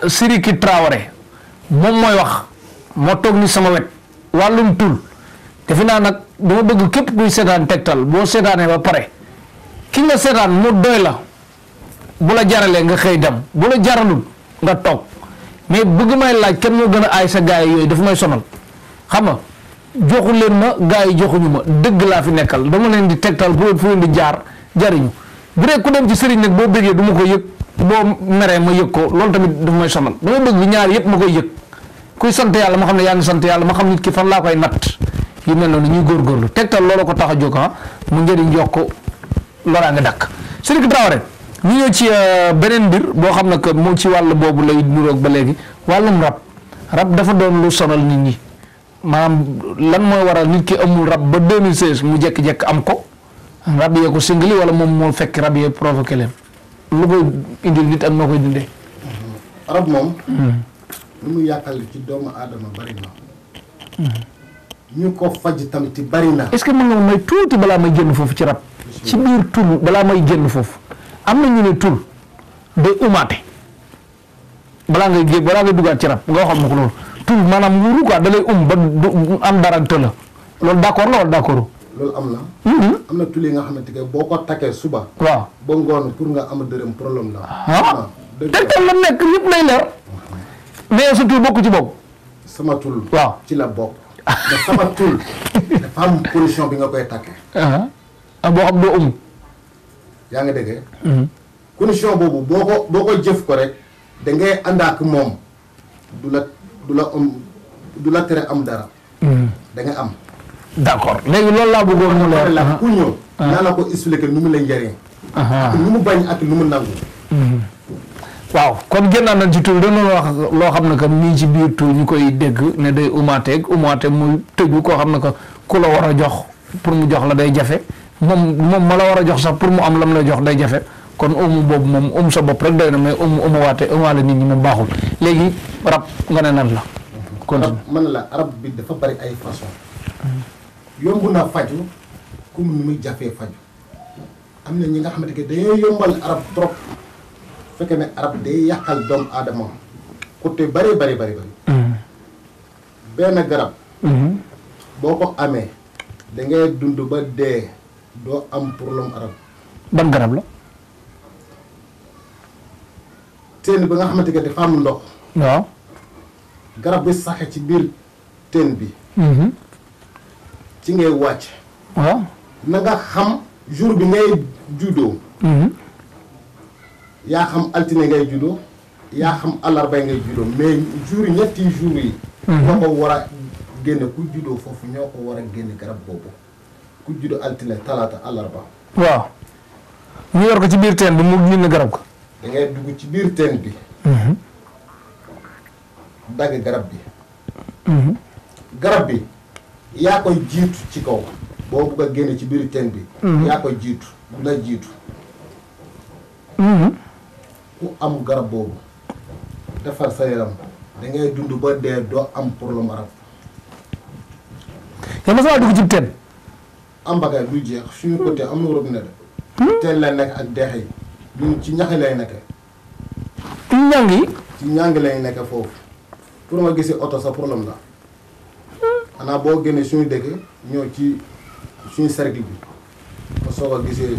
[SPEAKER 1] Sidiki Traoré moom mooy wax moo toog ni sama wet wàllum tul defe naa nag dama bëgg képp kuy seetaan Tektal boo seetaanee ba pare ki nga seetaan mu doy la bu la jaralee nga xëy dem bu la jaralul nga toog mais bëgg may laaj kenn moo gën a aay sa gaay yooyu dafa may sonal xam nga joxu leen ma gaay yi joxuñu ma dëgg laa fi nekkal dama leen di Tektal bu fu leen di jaar jariñu bu dee ku dem ci sëriñ nag boo bëggee du ma ko yëg boo meree ma yëg ko loolu tamit dafa may sonal dama bëgg ñaar yëpp ma koy yëg kuy sant yàlla ma xam ne yaa ngi sant yàlla ma xam nit ki fan laa koy natt yu mel noonu ñuy góorgóorlu Tektal loolu ko tax a jóg mu njëriñ jox ko loraa nga dakk Sidiki Traoré ñu ñëw ci beneen mbir boo xam ne que moom ci wàll boobu lay nuroog ba léegi wàllum rab dafa doon lu sonal nit ñi maanaam lan mooy waral nit ki amul rab ba 2016 mu jekki-jekki am ko rab yee ko singali wala moom moo fekk rab yee provoqué leen lu koy indil nit ak noo koy dundee.
[SPEAKER 2] rab moom. lu mu yàqal ci doomu aadama bari na. ñu ko faj tamit bari na.
[SPEAKER 1] est-ce que mën nga may tuuti balaa may génn foofu ci rab. ci biir tul balaa may génn foofu am na ñu ne tul day umaate balaa ngay duggaat ci rab nga waxal ma ko loolu tul maanaam wuru quoi da lay ba du am dara të la loolu d'accord la wala d'accord.
[SPEAKER 2] loolu am na. am na tul yi nga xamante ne boo ko takkee suba.
[SPEAKER 1] waaw
[SPEAKER 2] ba ngoon pour nga am dërëm problème la.
[SPEAKER 1] ah Tektal la nekk yëpp lay leer. mais sa tul bokk ci boobu.
[SPEAKER 2] sama tul.
[SPEAKER 1] waaw
[SPEAKER 2] ci la bokk. mais sama tul dafa am position bi nga koy takkee.
[SPEAKER 1] boo xam doo
[SPEAKER 2] yaa ngi dégg. condition boobu boo ko jëf ko rek da ngay ànd ak moom du la tere am dara. da nga am.
[SPEAKER 1] d'accord léegi loolu laa bëggoon mu leer
[SPEAKER 2] la ku ñëw. naa la ko expliquer nu mu lay njëriñ. ak nu mu bañ ak nu mu nangu.
[SPEAKER 1] waaw kon génnaan nañ ci tul dañoo wax loo xam ne que nii ci biir tul ñu koy dégg ne day umaate muy tëju koo xam ne que ku la war a jox pour mu jox la day jafe moom ma la war a jox sax pour mu am lam la jox day jafe kon umu boobu moom sa bopp rek doy na mais umaale nit ñi moom baaxul léegi rab nga ne nan la.
[SPEAKER 2] rab man la rab bi dafa bari ay façon yomb na faju comme ni muy jafee faju am na ñi nga xamante ne dañoo yombal arab trop fekkee ne arab day yàqal doomu aadama côté bari benn garab boo ko amee da ngay dund ba dee doo am problème arab.
[SPEAKER 1] ban garab la.
[SPEAKER 2] teen ba nga xamante ne dafa am ndox.
[SPEAKER 1] waaw.
[SPEAKER 2] garab bi saxe ci biir teen bi. ci ngay wàcc.
[SPEAKER 1] waaw.
[SPEAKER 2] na nga xam jour bi ngay juddoo. yaa xam altine ngay juddoo yaa xam àllarbay ngay juddoo mais ñetti jour yi. ñoo ko war a génne ku juddoo foofu ñoo ko war a génne garab boobu ku juddoo altine talaata àllarba.
[SPEAKER 1] waaw. ñu yor ko ci biir teen bi mu génne garab ko.
[SPEAKER 2] da ngay dugg ci biir teen bi. dagg garab bi. garab bi yaa koy jiitu ci kaw boo bugg a génne ci biir teen bi. yaa koy jiitu du la jiitu. ku am garab boobu defar sa yaram da ngay dund ba dee doo am problème arab.
[SPEAKER 1] yow ma sama dugg ci teen.
[SPEAKER 2] am bagay du jeex suñu côté am na robinet de. teen lay nekk ak deex yi ñun ci ñaxi lay nekkee.
[SPEAKER 1] ci ñàng yi.
[SPEAKER 2] ci ñàng lay nekk foofu pour nga gisee oto sa problème la xanaa boo génnee suñu dëkk ñëw ci suñu cercle bi ba soog a gisee.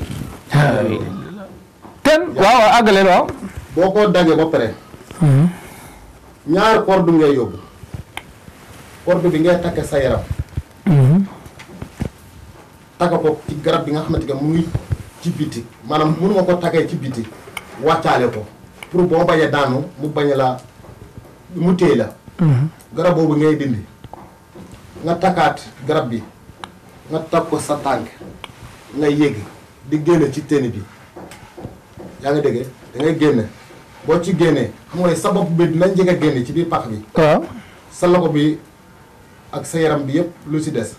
[SPEAKER 1] teen waaw àggale waaw.
[SPEAKER 2] boo ko daggee ba pare. ñaar corde ngay yóbbu. corde bi ngay takke sa yaram takka ko ci garab bi nga xamante ne mu ngi ci biti maanaam mënu nga ko takkee ci biti wàccaale ko pour boo bañ a daanu mu bañ la mu téye la garab boobu ngay dindi nga takkaat garab bi nga takk ko sa tànk nga yéeg di génne ci tenn bi yaa ngi dégg da ngay génne boo ci génnee xam nga sa bopp bi dinañ njëkk a génne ci biir pax bi
[SPEAKER 1] waaw
[SPEAKER 2] sa loxo bi ak sa yaram bi yëpp lu si des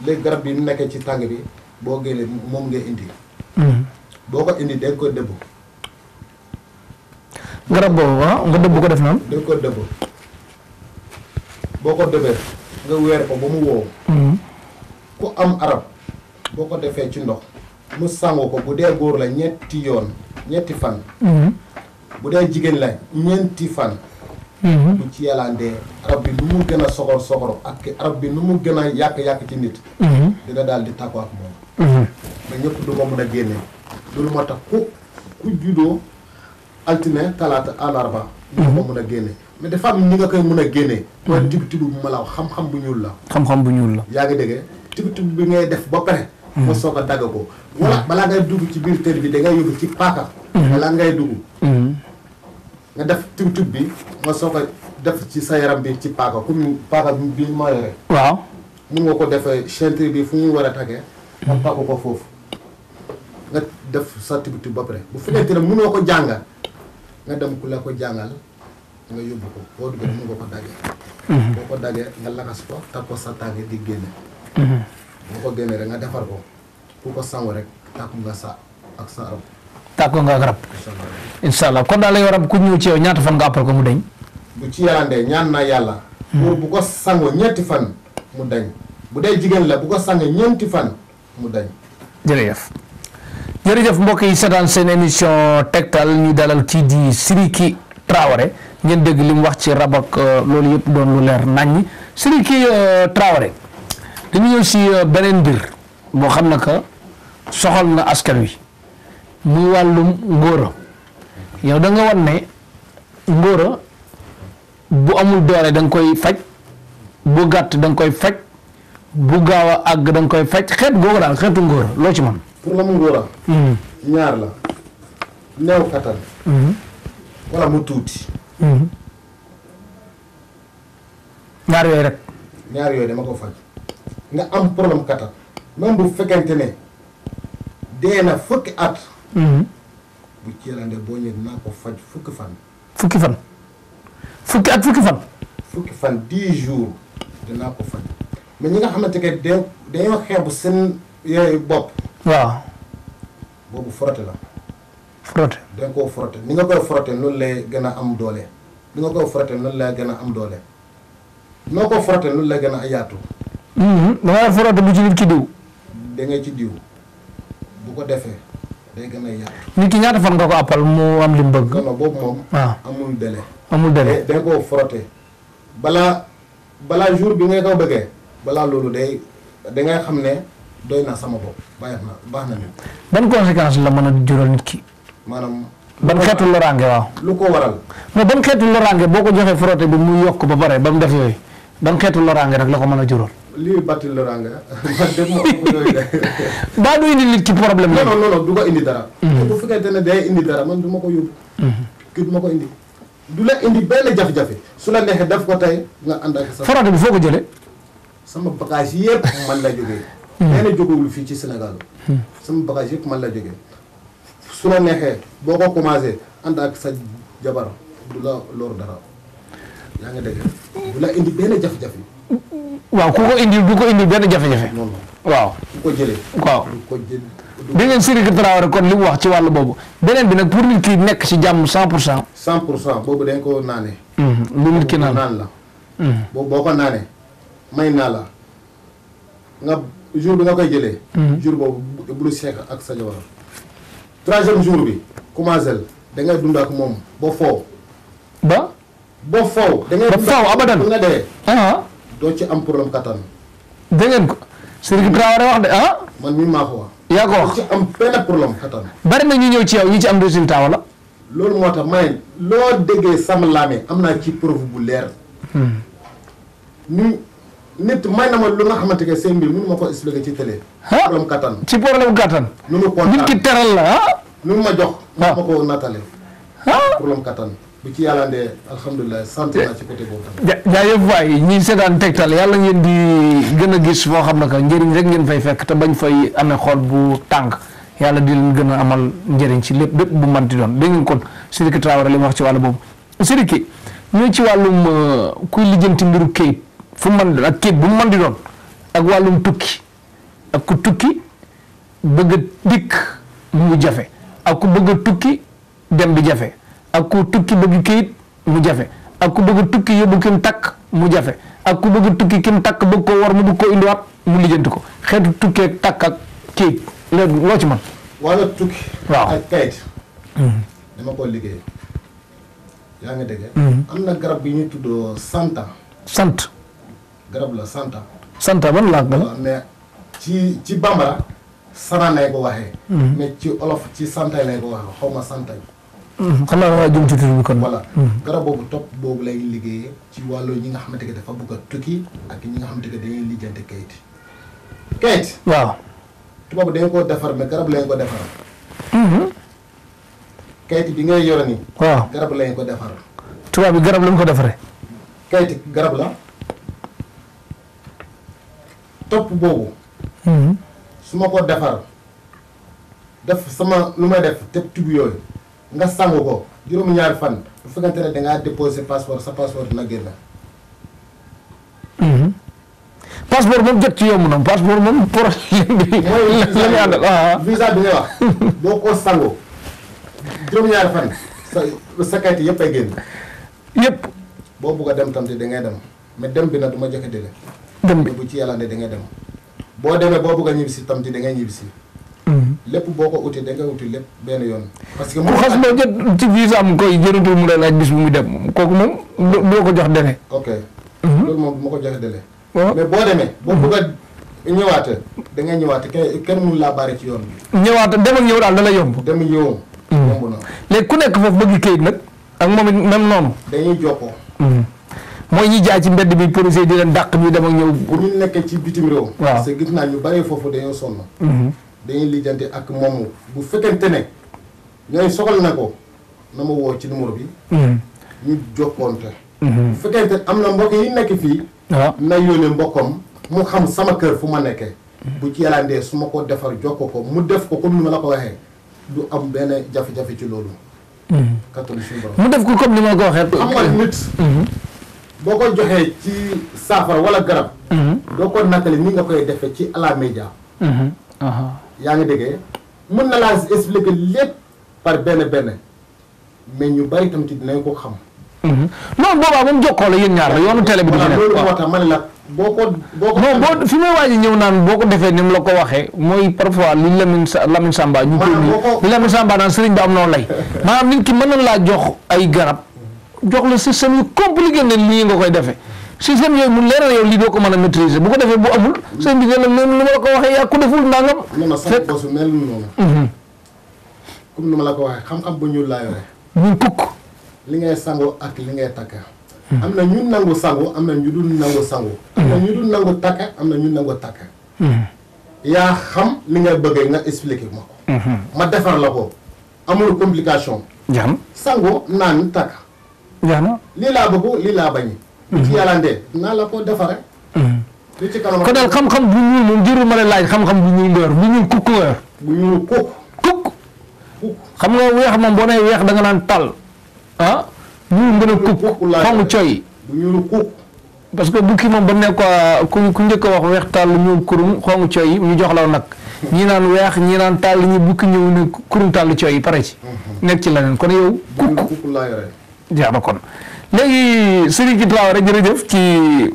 [SPEAKER 2] léegi garab bi mu nekkee ci tànk bi boo génnee moom ngay indi boo ko indi da nga koy dëbb
[SPEAKER 1] garab boobu nga dëbb ko def noonu
[SPEAKER 2] da nga koy dëbb boo ko dëbbee nga weer ko ba mu wow ku am arab boo ko defee ci ndox mu sàngoo ko bu dee góor la ñetti fan bu dee jigéen la ñeenti fan bu ci yàllaandee arab bi nu mu gën a soxor ak arab bi nu mu gën a yàq ci nit dina daal di tàggoo ak moom mais ñëpp du ko mën a génne loolu moo tax ku juddoo altine talaata àllarba du ko mën a génne mais dafa am ni nga koy mën a génnee mooy tibb bu ma la wax xam-xam bu ñuul la
[SPEAKER 1] xam-xam bu ñuul la
[SPEAKER 2] yaa ngi dégg tibb bi ngay def ba pare ma soog a dagg ko wala balaa ngay dugg ci biir tër bi da ngay yóbbu ci paaka balaa ngay dugg nga def tibb bi ma soog a def ci sa yaram bi ci paaka comme paaka bi ma yore
[SPEAKER 1] waaw
[SPEAKER 2] mun nga ko defee chantier bi fu ñu war a tagee nga pakk ko foofu nga def sa tibb ba pare bu fekkente ne mënoo ko jàngal nga dem ku la ko jàngal nga yóbbu ko boo duggee mun nga ko daggee boo ko daggee nga lakas ko tag ko sa tànk di génne boo ko génnee rek nga defar ko ku ko sangu rek tàkku nga sa ak sa arab
[SPEAKER 1] tàkku nga ak rab incha allah kon daal lay rab ku ñëw ci yow ñaata fan nga appal ko mu dañ
[SPEAKER 2] bu ci yàllandee ñaan naa yàlla pour bu ko sango ñetti fan mu dañ bu dee jigéen la bu ko sango ñeenti fan mu dañ
[SPEAKER 1] jërëjëf mbokk yi seetaan seen émission tegtal ñu dalal kii di Sidiki Traoré ngeen dégg li mu wax ci rab ak loolu yëpp doon lu leer naññ Sidiki Traoré dañu ñëw si beneen mbir boo xam ne que soxal na askan wi muy wàllum ngóora yow da nga wan ne ngóora bu amul doole da nga koy faj bu gàtt da nga koy faj bu gaaw a àgg da nga koy faj xeet googu daal xeetu ngóora loo ci man
[SPEAKER 2] pour la mu ngóora ñaar la néew kattan wala mu tuuti
[SPEAKER 1] ñaar yooyu rek
[SPEAKER 2] ñaar yooyu dama ko faj nga am problème kattan même bu fekkente ne dee na fukki at bu ci yàlla boo ñëwee naa ko faj fukki fan
[SPEAKER 1] fukki fan
[SPEAKER 2] 10 jours dinaa ko faj mais ñi nga xamante ne dañoo xeebu seen yooyu bopp
[SPEAKER 1] waaw
[SPEAKER 2] boobu frotté la
[SPEAKER 1] frotté
[SPEAKER 2] danga koo frotté ni nga koy frotté noonu lay gën a am doole ni nga koy frotté noonu lay gën a am doole noo ko frotté noonu lay gën a yaatu
[SPEAKER 1] dangay frotté bu ci nit ki diw
[SPEAKER 2] da ngay ci diw bu ko defee day gën a yaatu
[SPEAKER 1] nit ki ñaata fan nga ko appal mu am li mu bëgg
[SPEAKER 2] non boobu moom
[SPEAKER 1] waaw
[SPEAKER 2] amul délai
[SPEAKER 1] da
[SPEAKER 2] nga koo frotté balaa jour bi nga ko bëggee balaa loolu da ngay xam ne doy na sama bopp baax na ni
[SPEAKER 1] ban conséquence la mën a jural nit ki
[SPEAKER 2] maanaam
[SPEAKER 1] ban xeetu loraange waaw
[SPEAKER 2] lu ko waral
[SPEAKER 1] mais ban xeetu loraange boo ko joxee frotté bi mu yokk ba pare ba mu def yooyu ban xeetu loraange rek la ko mën a jural
[SPEAKER 2] lii batti loraange man def ma ëpp yooyu de
[SPEAKER 1] baa du indi nit ki problème la
[SPEAKER 2] non du ko indi dara bu fekkente ne day indi dara man du ma ko yóbbu kii du ma ko indi du la indi benn jafe-jafe su la neexee def ko tey nga ànd ak sa
[SPEAKER 1] frotté bi foo ko jëlee
[SPEAKER 2] sama bagage yëpp man la jógee benn jógewul fii ci Sénégal sama bagage yëpp man la jógee su la neexee boo ko commencé ànd ak sa jabar du la lor dara yaa ngi dégg du la indi benn jafe-jafe
[SPEAKER 1] waaw ku ko indi du ko indi benn jafe-jafe
[SPEAKER 2] non
[SPEAKER 1] waaw
[SPEAKER 2] du ko jëlee
[SPEAKER 1] waaw
[SPEAKER 2] du ko jël
[SPEAKER 1] di ngeen Sidiki Traoré kon li mu wax ci wàllu boobu beneen bi nag pour nit ki nekk ci jàmm 100%
[SPEAKER 2] boobu dañ ko naanee
[SPEAKER 1] lu nit ki naan
[SPEAKER 2] la boobu boo ko naanee may naa la nga jour bi nga koy jëlee jour boobu bulu seek ak sa jabar 3e jour bi commencé da ngay dund ak moom ba foow
[SPEAKER 1] ba
[SPEAKER 2] foow da ngay
[SPEAKER 1] ba faaw abadan
[SPEAKER 2] nga dee doo ci am problème kattan
[SPEAKER 1] dégg ngeen ko Sidiki Traoré wax de
[SPEAKER 2] man mii maa ko wax
[SPEAKER 1] yaa ko wax
[SPEAKER 2] ci am benn problème kattan
[SPEAKER 1] bari na ñu ñëw ci yow ñi ci am résultat wala
[SPEAKER 2] loolu moo tax may loo déggee sama laame am naa ci preuve bu leer ni nit may na ma lu nga xamante ne seen mbir mënu ma ko expliquer ci télé. problème kattan.
[SPEAKER 1] ci problème kattan.
[SPEAKER 2] nu mu kontaan
[SPEAKER 1] nit ki teral la ah.
[SPEAKER 2] nu mu ma jox. ma ko natale. problème kattan. bu ci yàlla andee alhamdulilah sant naa ci côté boobu tamit.
[SPEAKER 1] jaajëf waay ñi seetaan Tektal yàlla ngeen di gën a gis foo xam ne que njëriñ rek ngeen fay fekk te bañ fay amee xol bu tàng yàlla di leen gën a amal njëriñ ci lépp bépp bu manti doon dégg ngeen kon Sidiki Traoré li mu wax ci wàllu boobu. Sidiki ñoo ci wàllum kuy lijjanti mbiru kayit fu mu mën ak kayit bu mu mën di doon ak wàllum tukki ak ku tukki bëgg a dikk mu jafe ak ku bëgg a tukki dem bi jafe. ak ku tukki bëgg kayit mu jafe ak ku bëgg tukki yóbbu kim takk mu jafe ak ku bëgg tukki kim takk bëgg koo war mu bëgg koo indiwaat mu lijjanti ko xeetu tukki ak takk ak kayit léegi loo ci man
[SPEAKER 2] wala tukki.
[SPEAKER 1] waaw
[SPEAKER 2] ak kayit. dama ko liggéey. yaa ngi dégg. am na garab bi ñuy tudd santa.
[SPEAKER 1] sant.
[SPEAKER 2] garab la santa.
[SPEAKER 1] santa ban laa gën.
[SPEAKER 2] mais ci bambara. sana lay ko waxee. mais ci olof ci santa lay ko waxee xaw ma santa.
[SPEAKER 1] xam naa waa jëm ci tur bi kon.
[SPEAKER 2] voilà garab boobu topp boobu lay liggéeyee ci wàllu ñi nga xamante ne dafa bëgg a tukki ak ñi nga xamante ne dañuy lijjante kayit. kayit.
[SPEAKER 1] waaw.
[SPEAKER 2] tubaab dañ koo defar mais garab lañ ko defar. kayit bi ngay yore nii.
[SPEAKER 1] waaw
[SPEAKER 2] garab lañ ko defar.
[SPEAKER 1] tubaab bi garab lañ ko defaree.
[SPEAKER 2] kayit garab la. topp boobu. su ma ko defar def sama lu may def te tub yooyu. nga sangu ko juróom-ñaari fan bu fekkente ne dangaa déposé passeport sa passeport dina génn.
[SPEAKER 1] passeport moom jot ci yomb na passeport moom problème bi.
[SPEAKER 2] mooy
[SPEAKER 1] la ñu àndal
[SPEAKER 2] visa bi nga wax boo ko sangu juróom-ñaari fan sa kayit yëpp ay génn.
[SPEAKER 1] yëpp.
[SPEAKER 2] boo bugg a dem tam te da ngay dem mais dem bi nag du ma joxe délai.
[SPEAKER 1] dem bi
[SPEAKER 2] bu ci yàlla ne da ngay dem boo demee boo bugg a ñibbisi tam te da ngay ñibbisi. lépp boo ko uti da nga uti lépp benn yoon. parce que
[SPEAKER 1] mu xas boo jot ci visa am koy jëratul mu lay laaj bis bu muy dem kooku moom doo ko jox délai.
[SPEAKER 2] ok. loolu moom du ma ko joxe délai. mais boo demee. boo bëgg a ñëwaat da ngay ñëwaat kenn mënu laa bari ci yoon bi.
[SPEAKER 1] ñëwaat dem ak ñëw daal da la yomb.
[SPEAKER 2] dem ak ñëwam. yomb na.
[SPEAKER 1] léegi ku nekk foofu bëgg kayit nag ak moom it même noonu.
[SPEAKER 2] dañuy jokkoo.
[SPEAKER 1] mooy ñi jaay ci mbedd bi policier di leen dàq ñu dem ak ñëw.
[SPEAKER 2] bu ñu nekkee ci bitim réew.
[SPEAKER 1] waaw
[SPEAKER 2] parce que gis naa ñu bari foofu dañoo sonn. dañuy lijjante ak moom bu fekkente ne ñooy soxal na ko na ma woo ci numéro bi. ñu jokkoonte. bu fekkente am na mbokk yi nekk fii.
[SPEAKER 1] waaw
[SPEAKER 2] na yónnee mbokkam mu xam sama kër fu ma nekkee. bu ci yàlla ndee su ma ko defar jokko ko mu def ko comme ni ma la ko waxee du am benn jafe-jafe ci loolu. kattanu suñu borom.
[SPEAKER 1] mu def ko comme ni ma la ko waxee.
[SPEAKER 2] xam nga nit. boo ko joxee ci saafara wala garab. doo ko nattali ni nga koy defee ci à la média. yaa ngi déggee mën na laa expliquer lépp par benn mais ñu bari tam ci dinañ ko xam.
[SPEAKER 1] non boobaa moom jokkoo la yéen ñaar la yoonu télé bi. du ci nekk
[SPEAKER 2] loolu moo tax man la boo ko.
[SPEAKER 1] non boo fi may waaj ñëw naan boo ko defee ni mu la ko waxee mooy parfois li Lamine Samba. ñu koy li Lamine Samba naan sëriñ bi am noonu lay. maanaam nit ki mën na laa jox ay garab jox la système yu compliqué ne lii nga koy defee. système yooyu mu leeral yow lii doo ko mën a maîtriser bu ko defee bu amul sëñ bi ne la même ni ma la ko waxee yaa ko deful nangam.
[SPEAKER 2] non non sama bosu mel noonu. comme ni ma la ko waxee xam-xam bu ñuul laa yore.
[SPEAKER 1] ñu kukk.
[SPEAKER 2] li ngay sangu ak li ngay takka. am na ñu nangu sangu am na ñu dul nangu sangu. am na ñu dul nangu takka am na ñu nangu takka. yaa xam li ngay bëggee nga expliquer ma ko. ma defar la ko amul complication.
[SPEAKER 1] jaan
[SPEAKER 2] sangu naan takka.
[SPEAKER 1] jaana
[SPEAKER 2] lii laa bëgg lii laa bañ. ci yàlla ndee naa la ko defaree. li ci kanam
[SPEAKER 1] kon daal xam-xam bu ñuul moom jërul ma la laaj xam-xam bu ñuul nga yor bu ñuul kukk nga yor.
[SPEAKER 2] bu ñuul kukk.
[SPEAKER 1] xam nga weex moom boo nee weex da nga naan tal ah ñuul nga ne kukk xonq coy.
[SPEAKER 2] bu ñuul kukk.
[SPEAKER 1] parce que bukki moom ba nekk ku njëkk a wax weex tàll ñuul kurum xonq coy ñu jox la nag ñi naan weex ñi naan tàll ñi bukki ñëw ne kurum tàll coy pare ci. nekk ci leneen kon yow.
[SPEAKER 2] kukk laa yore.
[SPEAKER 1] jeex na kon léegi Sidiki Traoré jërëjëf ci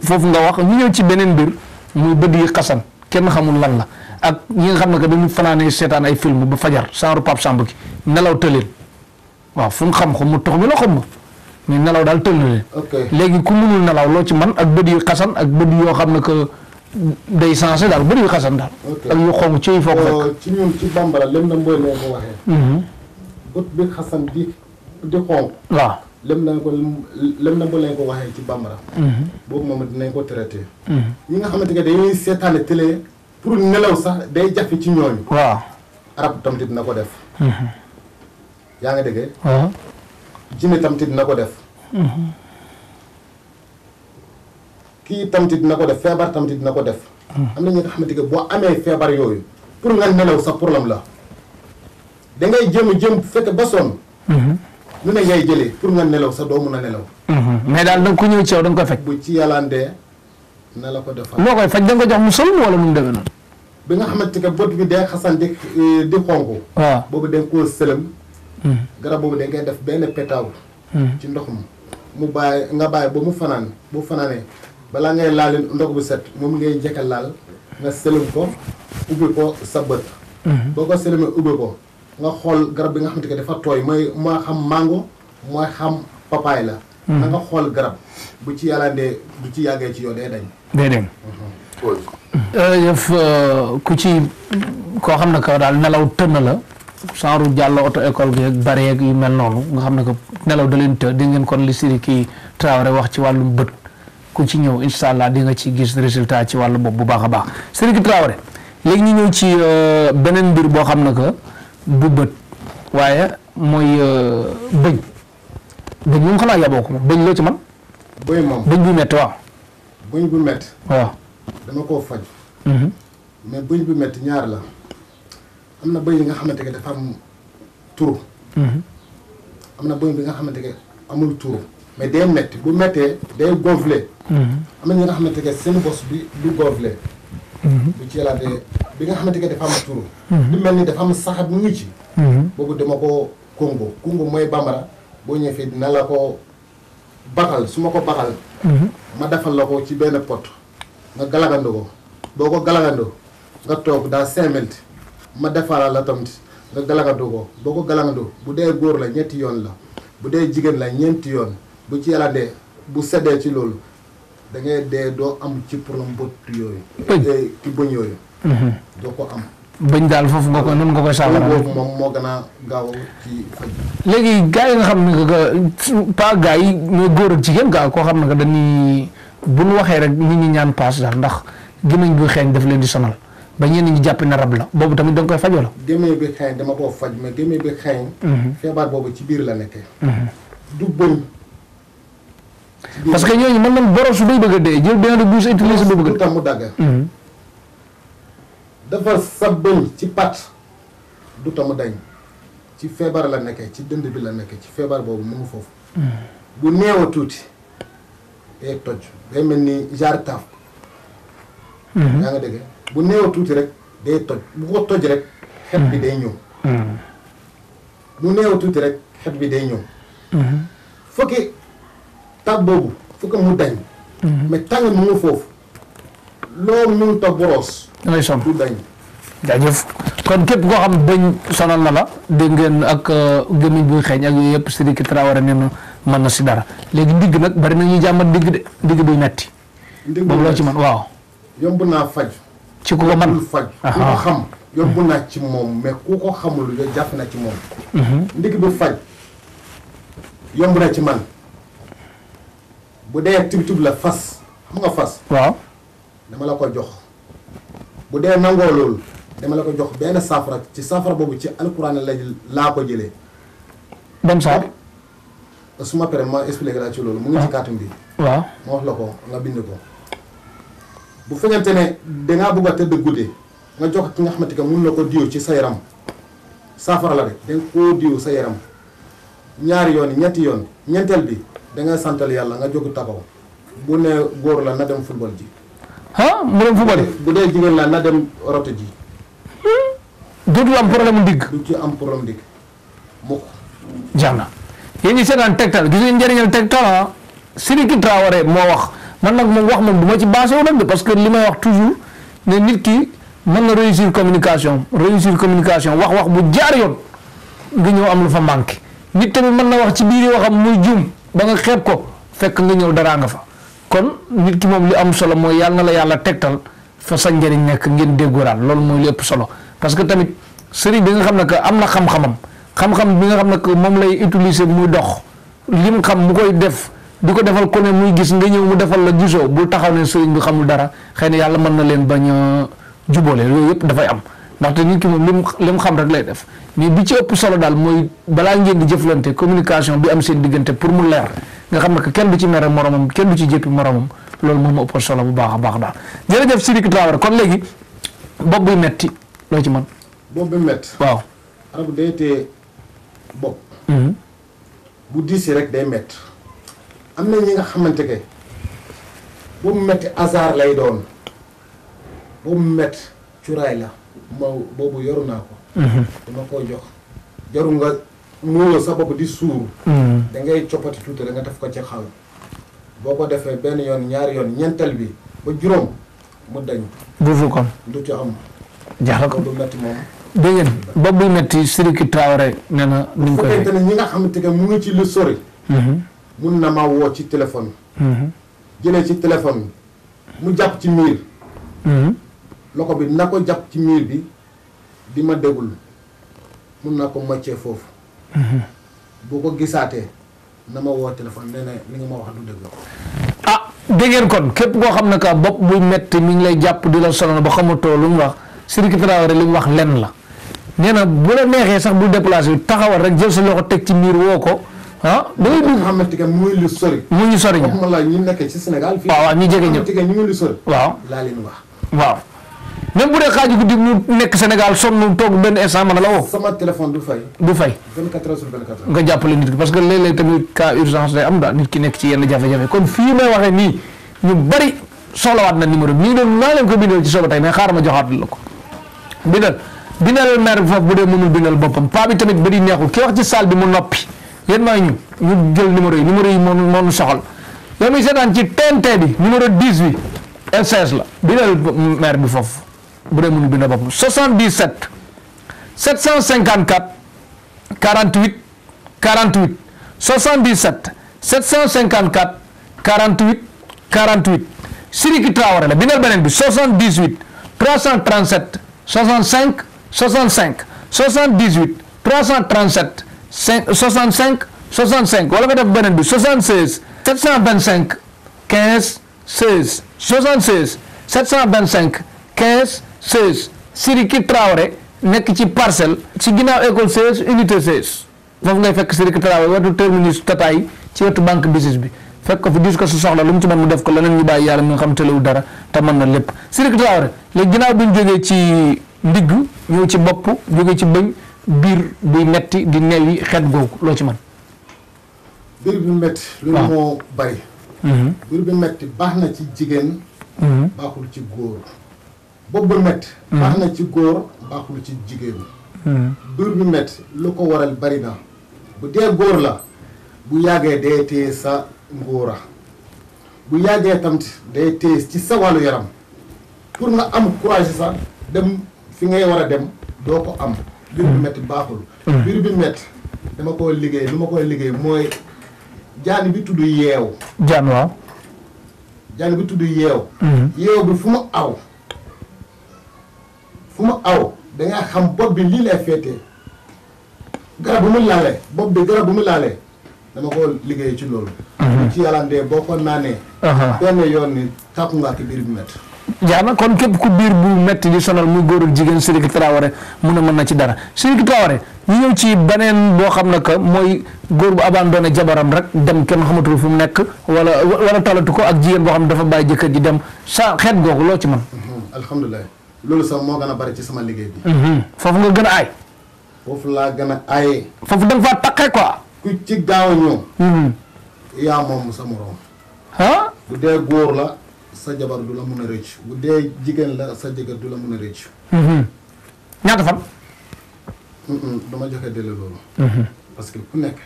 [SPEAKER 1] foofu nga wax ñu ñëw ci beneen mbir muy bët yi xasan kenn xamul lan la ak ñi nga xam ne que dañu fanaanee seetaan ay film ba fajar genre Pape Samb ki nelaw tëleen waaw fu mu xam mu tox mi la xam mais nelaw daal tël leen. léegi ku mënul nelaw loo ci man ak bët yu xasan ak bët yoo xam ne que day sensé daal bët yu xasan daal. ak yu xonk ci foo ko fekk.
[SPEAKER 2] ci ñun ci bambara lem na mboy lee ko waxee. bët bi xasan di xonk.
[SPEAKER 1] waaw
[SPEAKER 2] lem na bu leen ko waxee ci bambara. boobu moom dinañ ko traité. ñi nga xamante ne dañuy seetaane télé pour nelaw sax day jafe ci ñooñu.
[SPEAKER 1] waaw
[SPEAKER 2] arab tamit dina ko def. yaa ngi dégg.
[SPEAKER 1] waaw
[SPEAKER 2] jinne tamit dina ko def. kii tamit dina ko def feebar tamit dina ko def. am na ñi nga xamante ne boo amee feebar yooyu pour nga nelaw sax problème la da ngay jëm fekk ba sonn. lu ne ngay jëlee pour nga nelaw sax doo mun a nelaw.
[SPEAKER 1] mais daal da ku ñëw ci yow da nga koy faj.
[SPEAKER 2] bu ci yàllaandee na la ko defal.
[SPEAKER 1] loo koy faj da nga ko jox mu sol wala nu mu demee noonu.
[SPEAKER 2] bi nga xamante ne bët bi day xasan di xonk.
[SPEAKER 1] waaw
[SPEAKER 2] boobu da nga koo sëlëm. garab boobu da ngay def benn pétaw. ci ndox mu bàyyi nga bàyyi ba mu fanaan bu fanaanee balaa ngay laal ndox bu set moom ngay njëkk a laal nga sëlëm ko ubbi ko sa bët. boo ko sëlëmee ubbi ko nga xool garab bi nga xamante ne dafa tooy moo xam mango mooy xam papaay la. na nga xool garab bu ci yàllaandee bu ci yàggee ci yow day dañ.
[SPEAKER 1] day dañ. yëf ku ci koo xam ne que daal nelaw tënn la genre jàll auto école gi ak bari ak yu mel noonu nga xam ne que nelaw da leen të di ngeen kon li Sidiki Traoré wax ci wàllum bët ku ci ñëw incha allah di nga ci gis résultat ci wàllu bopp bu baax a baax Sidiki Traoré léegi ñu ñëw ci beneen mbir boo xam ne que du bët waaye mooy bëñ moom xanaa yaboo ko moom bëñ loo ci man
[SPEAKER 2] bëñ moom
[SPEAKER 1] bëñ bu métti waaw.
[SPEAKER 2] bëñ bu métti.
[SPEAKER 1] waaw
[SPEAKER 2] dama koo faj. mais bëñ bu métti ñaar la am na bëñ yi nga xamante ne dafa am turu. am na bëñ bi nga xamante ne amul turu mais day métti bu méttee day gonflé. am na ñi nga xamante ne seen bos bi du gonflé. bu ci yàllaatee bi nga xamante ne dafa am turu. lu mel ni dafa am saxat mu ngi ci. boobu dama ko Congo mooy bambara boo ñëwee fii dina la ko baxal su ma ko baxal. ma defal la ko ci benn pot nga galagandoo ko boo ko galagandoo nga toog dans 5 minutes ma defal la tamit nga galagandoo ko boo ko galagandoo bu dee góor la ñetti yoon la bu dee jigéen la 4 yoon bu ci yàlla dee bu seddee ci loolu da ngay dee doo am ci problème bët yooyu. ci bëñ yooyu. doo ko am.
[SPEAKER 1] bëñ daal foofu nga koy noonu nga koy saafara.
[SPEAKER 2] boobu moom moo gën a gaaw ci faj.
[SPEAKER 1] léegi gars yi nga xam ne que pas gars yi ñooy góor ak jigéen gaa koo xam ne que dañuy bu ñu waxee rek nit ñi ñaan paas daal ndax gémmiñ buy xeeñ daf leen di sonal ba ñenn ñi jàpp ne rab la boobu tamit da nga koy faj wala.
[SPEAKER 2] gémmiñ bi xeeñ dama koo faj mais gémmiñ bi xeeñ. feebar boobu ci biir la nekkee. du bëñ.
[SPEAKER 1] parce que ñooñu mën nañ boros su bay bëgg a dee jël benn bouche utiliser ba bëgg a dee.
[SPEAKER 2] tam mu dagg. dafa sa bëñ ci pat du tamu dañ ci feebar la nekkee ci dënd bi la nekkee ci feebar boobu mu ngi foofu. bu néew a tuuti day toj day mel ni genre taaf. yaa nga dégg bu néew a tuuti rek day toj bu ko toj rek xet bi day ñëw. bu néew a tuuti rek xet bi day ñëw. fokki taaf boobu fokki mu dañ. mais tàng mu ngi foofu loo mënut a boros.
[SPEAKER 1] dangay sonn
[SPEAKER 2] du dañ.
[SPEAKER 1] jaajëf kon képp koo xam bëñ sonal na la dégg ngeen ak gémmiñ buy xeeñ ak yooyu yëpp Sidiki Traoré nee na mën na si dara léegi ndigg nag bari na ñuy jàmbat ndigg de ndigg buy metti boobu loo ci man waaw
[SPEAKER 2] yomb naa faj.
[SPEAKER 1] ci ku ko man
[SPEAKER 2] faj ku ko xam yomb naa ci moom mais ku ko xamul yo jàpp na ci moom. ndigg bu faj yomb na ci man bu dee tib la fas xam nga fas.
[SPEAKER 1] waaw
[SPEAKER 2] dama la ko jox bu dee nangoo loolu dama la ko jox benn saafara ci saafara boobu ci alquran laa ko jëlee.
[SPEAKER 1] ban saar.
[SPEAKER 2] su ma paree ma expliqué la ci loolu. mu ngi ci kàttan bi.
[SPEAKER 1] waaw
[SPEAKER 2] ma wax la ko nga bind ko. bu fekkente ne dangaa bëgg a tëdd guddi nga jox ki nga xamante ne mun na ko diw ci sa yaram saafara la rek danga koo diw sa yaram 2 yoon 3 yoon ñeenteel bi dangay santal yàlla nga jóg taxaw bu ne góor la na dem football ji.
[SPEAKER 1] mu dem football.
[SPEAKER 2] bu dee jigéen la na dem rote ji.
[SPEAKER 1] dootul am problème mu ndigg.
[SPEAKER 2] du ci am problème ndigg mukk.
[SPEAKER 1] jeex na yéen ñi seetaan Tektal gis ngeen njëriñal Tektal ah Sidiki Traoré moo wax man nag moom wax moom du ma ci basé wu nag de parce que li may wax toujours ne nit ki mën na réussir communication wax bu jaar yoon nga ñëw am lu fa manqué nit tamit mën na wax ci biir waxam muy juum ba nga xeeb ko fekk nga ñëw daraa nga fa kon nit ki moom li am solo mooy yàlla na la yàlla tegtal fa sa njëriñ nekk ngeen déggooraat loolu mooy li ëpp solo parce que tamit sëriñ bi nga xam ne que am na xam-xamam xam-xam bi nga xam ne que moom lay utiliser muy dox lim xam mu koy def di ko defal ko ne muy gis nga ñëw mu defal la gisoo bu taxaw ne sëriñ bi xamul dara xëy na yàlla mën na leen bañ a jubóole yooyu yëpp dafay am ndaxte nit ki moom lim xam rek lay def mais bi ci ëpp solo daal mooy balaa ngeen di jëflante communication bi am seen diggante pour mu leer nga xam ne que kenn du ci mere moromam kenn du ci jéppi moromam loolu moom ëpp solo bu baax a baax daal jërëjëf Sidiki Traoré kon léegi bopp buy metti loo ci mën.
[SPEAKER 2] bopp bi metti
[SPEAKER 1] waaw.
[SPEAKER 2] arabu day tee bopp. bu diisi rek day metti am na ñi nga xamante ke boobu metti hasard lay doon boobu metti cuuraay la boobu yoru naa ko. dama koy jox jarul nga muuloo sa bopp di suuru. da ngay coppati tuuti rek nga def ko ci xal boo ko defee benn yoon ñaari yoon ñeenteel bi ba juróom mu dañ.
[SPEAKER 1] duufu kon.
[SPEAKER 2] du ci am.
[SPEAKER 1] jaaxal ko
[SPEAKER 2] du metti moom.
[SPEAKER 1] dégg ngeen bopp buy metti Sidiki Traoré nee na ni mu koy.
[SPEAKER 2] bu fekkente ne ñi nga xamante ne mu ngi ci lu sori. mun na ma woo ci téléphone. jëlee ci téléphone mu jàpp ci miir. loxo bi na ko jàpp ci miir bi di ma déglu mun naa ko moccee foofu. boo ko gisaatee na ma woo téléphone nee na li nga ma wax du dëgg.
[SPEAKER 1] ah dégg ngeen kon képp koo xam ne que bopp buy metti mi ngi lay jàpp di la sonal ba xamatoo lu mu wax Sidiki Traoré li mu wax lenn la nee na bu la neexee sax bu déplacé taxawal rek jël sa loxo teg ci miir woo ko ah. da ngay dugg
[SPEAKER 2] xamante ne muy lu sori.
[SPEAKER 1] mu ñu sori ñu.
[SPEAKER 2] waxuma la ñu nekkee ci Sénégal. fii
[SPEAKER 1] waaw ñu jege ñëpp
[SPEAKER 2] ñu ngi lu sori.
[SPEAKER 1] waaw
[SPEAKER 2] laa leen wax.
[SPEAKER 1] waaw même bu dee xaaju guddi mu nekk Sénégal sonn toog benn instant mën na la woo.
[SPEAKER 2] sama téléphone du fay.
[SPEAKER 1] du fay
[SPEAKER 2] 24 heures sur 24 heures.
[SPEAKER 1] nga jàppale nit ki parce que léeg-léeg tamit cas urgence day am daal nit ki nekk ci yenn jafe-jafe kon fii may waxee nii ñu bari soxlawaat na numéro bi ñu ngi doon naa leen ko bindal ci sooba tey mais xaaral ma joxaat la ko bindal maire bi foofu bu dee mënul bindal boppam paa bi tamit bëri neexul ki wax ci salle bi mu noppi yéen maa ñu jël numéro yi moo ñu soxal yow mi seetaan ci TNT bi numéro 10 bi L16 la bindal maire bi foofu bu dee mënul bindal boppam 77 754 48 48 77 754 48 48 Sidiki Traoré la bindal beneen bi 78 337 65 65 78 337 65 65 wala nga def beneen bi 76 725 15 16 76 725 15 16 Sidiki Traoré nekk ci parcelle ci ginnaaw école 16 unité 16 foofu ngay fekk Sidiki Traoré wetu terminus tataay ci wetu banque business bi fekk ko fi dis ko su soxla lu mu ci mën mu def ko leneen ñu bàyyi yàlla mi nga xam tëlewul dara te mën na lépp Sidiki Traoré léegi ginnaaw bi ñu jógee ci ndigg ñëw ci bopp jógee ci bëñ biir buy metti di neewi xeet googu loo ci mën.
[SPEAKER 2] biir bi metti loolu moo bari. biir bi metti baax na ci jigéen. baaxul ci góor. bopp bu metti baax na ci góor baaxul ci jigéen. biir bi metti lu ko waral bari na bu dee góor la bu yàggee day téye sa ngóora bu yàggee tamit day téye ci sa wàllu yaram pour nga am courage sax dem fi ngay war a dem doo ko am. biir bi metti baaxul. biir bi metti dama ko liggéey lu ma koy liggéey mooy jaan bi tudd yeew.
[SPEAKER 1] jaan waaw.
[SPEAKER 2] jaan bi tudd yeew. yeew bi fu mu aw da nga xam bopp bi lii lay féetee garab bu mu laalee bopp bi garab bu mu laalee dama ko liggéey ci loolu. ci yàlla ndee boo ko naanee. benn yoon ni tàkku nga ki biir bi metti.
[SPEAKER 1] jaana kon képp ku biir bu metti di sonal muy góor ak jigéen Sidiki Traoré mun a mën na ci dara Sidiki Traoré ñu ñëw ci beneen boo xam ne que mooy góor bu abandonné jabaram rek dem kenn xamatul fu mu nekk wala talatu ko ak jigéen boo xam ne dafa bàyyi jëkkër ji dem sa xeet googu loo ci mën.
[SPEAKER 2] alhamdulilah loolu sax moo gën a bari ci sama liggéey bi.
[SPEAKER 1] foofu nga gën a aay.
[SPEAKER 2] foofu laa gën a aayee.
[SPEAKER 1] foofu da nga faa taqee quoi.
[SPEAKER 2] ku ci gaaw a ñëw. yaa moom sa morom. bu dee góor la. sa jabar du la mun a rëcc bu dee jigéen la sa jëkkër du la mun a rëcc.
[SPEAKER 1] ñaata fan.
[SPEAKER 2] dama joxe délai loolu. parce que ku nekk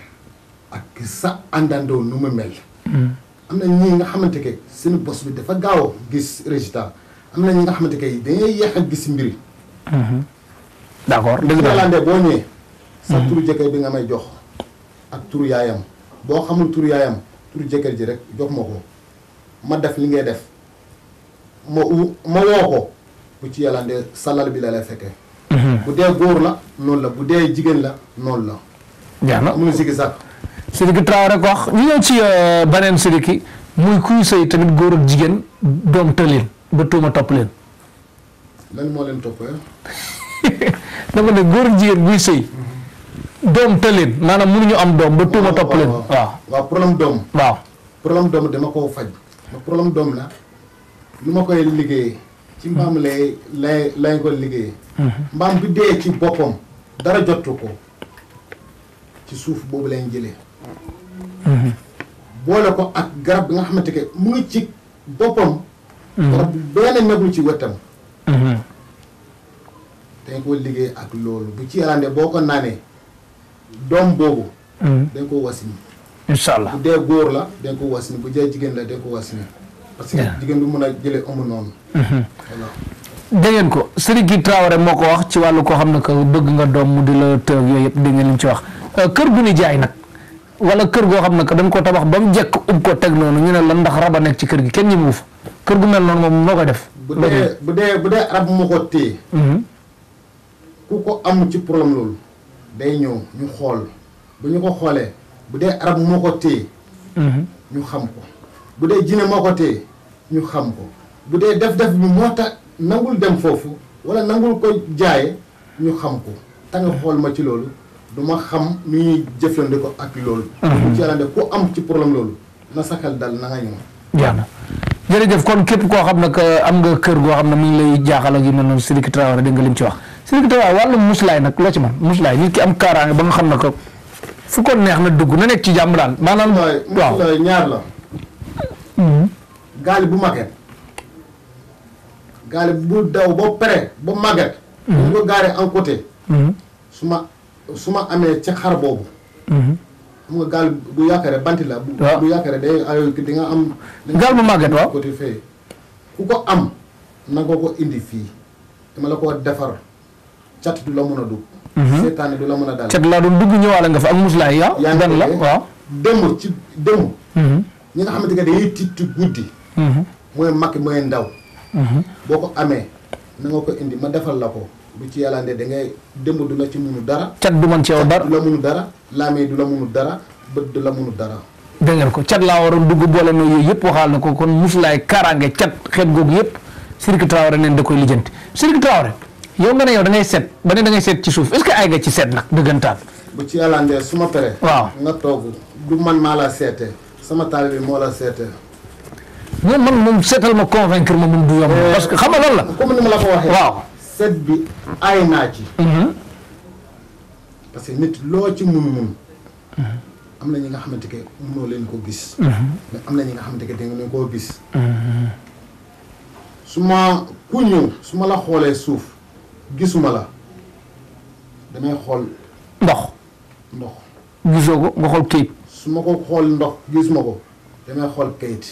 [SPEAKER 2] ak sa àndandoo nu mu mel. am na ñii nga xamante que seen bos bi dafa gaaw a gis résultat am na ñi nga xamante que dañuy yéex a gis mbiri.
[SPEAKER 1] d'accord dëgg
[SPEAKER 2] la boo ñëwee. sa turu jëkkër bi nga may jox ak turu yaayam boo xamul turu yaayam turu jëkkër ji rek jox ma ko ma def li ngay def. ma woo ko bu ci yàlla ndee salal bi la lay fekkee. bu dee góor la noonu la bu dee jigéen la noonu la.
[SPEAKER 1] jaana
[SPEAKER 2] amul sigi sax.
[SPEAKER 1] Sidiki Traoré ko wax ñu ñëw ci beneen Sidiki muy kuy sëy tamit góor ak jigéen doom tëleen ba tuuma topp leen.
[SPEAKER 2] lan moo leen toppee.
[SPEAKER 1] dama ne góor ak jigéen buy sëy doom tëleen maanaam mënuñu am doom ba tuuma topp leen.
[SPEAKER 2] waaw problème doom.
[SPEAKER 1] waaw
[SPEAKER 2] problème doom dama koo faj. problème doom la lu ma koy liggéeyee. ci mbaam lay ko liggéeyee. mbaam bi dee ci boppam dara jotu ko ci suuf boobu lañ jëlee. boole ko ak garab bi nga xamante ne mu ngi ci boppam. garab bi benn nekkul ci wetam. dañ ko liggéey ak loolu bu ci yàlla boo ko naanee doom boobu. dañ ko wasin.
[SPEAKER 1] incha allah
[SPEAKER 2] bu dee góor la dañ ko wasin bu dee jigéen la dañ ko wasin. parce que jigéen du mën a jëlee ëmb noonu. voilà.
[SPEAKER 1] dégg ngeen ko Sidiki Traoré moo ko wax ci wàllu koo xam ne que bëgg nga doom mu di la tëg yooyu yëpp dégg ngeen li mu ci wax kër gu ni jaay nag wala kër goo xam ne que dañ ko tabax ba mu jekk ub ko teg noonu ñu ne la ndax rab a nekk ci kër gi kenn ñi mu fa kër gu mel noonu moom moo koy def.
[SPEAKER 2] bu dee rab moo ko téye. ku ko am ci problème loolu day ñëw ñu xool bu ñu ko xoolee bu dee rab moo ko téye. ñu xam ko bu dee jinne moo ko téye ñu xam ko bu dee def-def bi moo tax nangul dem foofu wala nangul ko jaaye ñu xam ko ta nga xool ma ci loolu du ma xam nu ñuy jëfandikoo ak loolu. ci yàlla de ku am ci problème loolu na sa xel dal na nga ñëw.
[SPEAKER 1] jeex na jërëjëf kon képp koo xam ne que am nga kër goo xam ne mu ngi lay jaaxal ak yu mel noonu Sidiki Traoré dégg nga lim ci wax Sidiki Traoré wàllu muslaay nag loo ci man muslaay nit ki am kaaraange ba nga xam ne que fu ko neex na dugg na nekk ci jàmm daal maanaam. waaw
[SPEAKER 2] muslaay ñaar la. gaali bu màgget gaali bu daw ba pare ba màgget. bu ko gaaree en côté. su ma amee ci xar boobu. xam nga gaal bu yaakaaree banti la. bu yaakaaree day di nga am.
[SPEAKER 1] gaal bu màgget waaw
[SPEAKER 2] côté fee ku ko am na nga ko indi fii dama la ko defar cat du la mën a dugg. seetaane du la mën a dal.
[SPEAKER 1] cat laa doon dugg ñëwaale nga fa ak muslaay yaa benn la waaw.
[SPEAKER 2] démb ci démb. ñi nga xamante ne dañuy tiit guddi. mooy mag mooy ndaw. boo ko amee na nga ko indi ma defal la ko bu ci yàlla ndee da ngay démb du la ci munu dara.
[SPEAKER 1] cat du man ci yow dara
[SPEAKER 2] du la munu dara laamee du la munu dara bët du la munu dara.
[SPEAKER 1] dégg ngeen ko cat laa waroon dugg boole na yooyu yëpp waxaal na ko kon muslaay kaaraange cat xeet googu yëpp Sidiki Traoré neen da koy lijjanti Sidiki Traoré yow nga ne yow da ngay seet ba ne da ngay seet ci suuf est-ce que ay nga ci seet nag dëggantaan.
[SPEAKER 2] bu ci yàlla ndee su ma paree.
[SPEAKER 1] waaw
[SPEAKER 2] nga toog du man maa la seetee sama taalibe moo la seetee.
[SPEAKER 1] mais man moom seetal ma convaincre ma moom du yomb. parce que xam nga lan la.
[SPEAKER 2] comme ni ma la ko waxee.
[SPEAKER 1] waaw
[SPEAKER 2] seet bi aay naa ci. parce que nit loo ci mun. am na ñi nga xamante ne mënoo leen ko gis. mais am na ñi nga xamante ne danga leen koo gis. su ma ku ñëw su ma la xoolee suuf gisuma la damay xool. ndox.
[SPEAKER 1] gisoo ko nga xool kayit.
[SPEAKER 2] su ma ko xool ndox gisuma ko damay xool kayit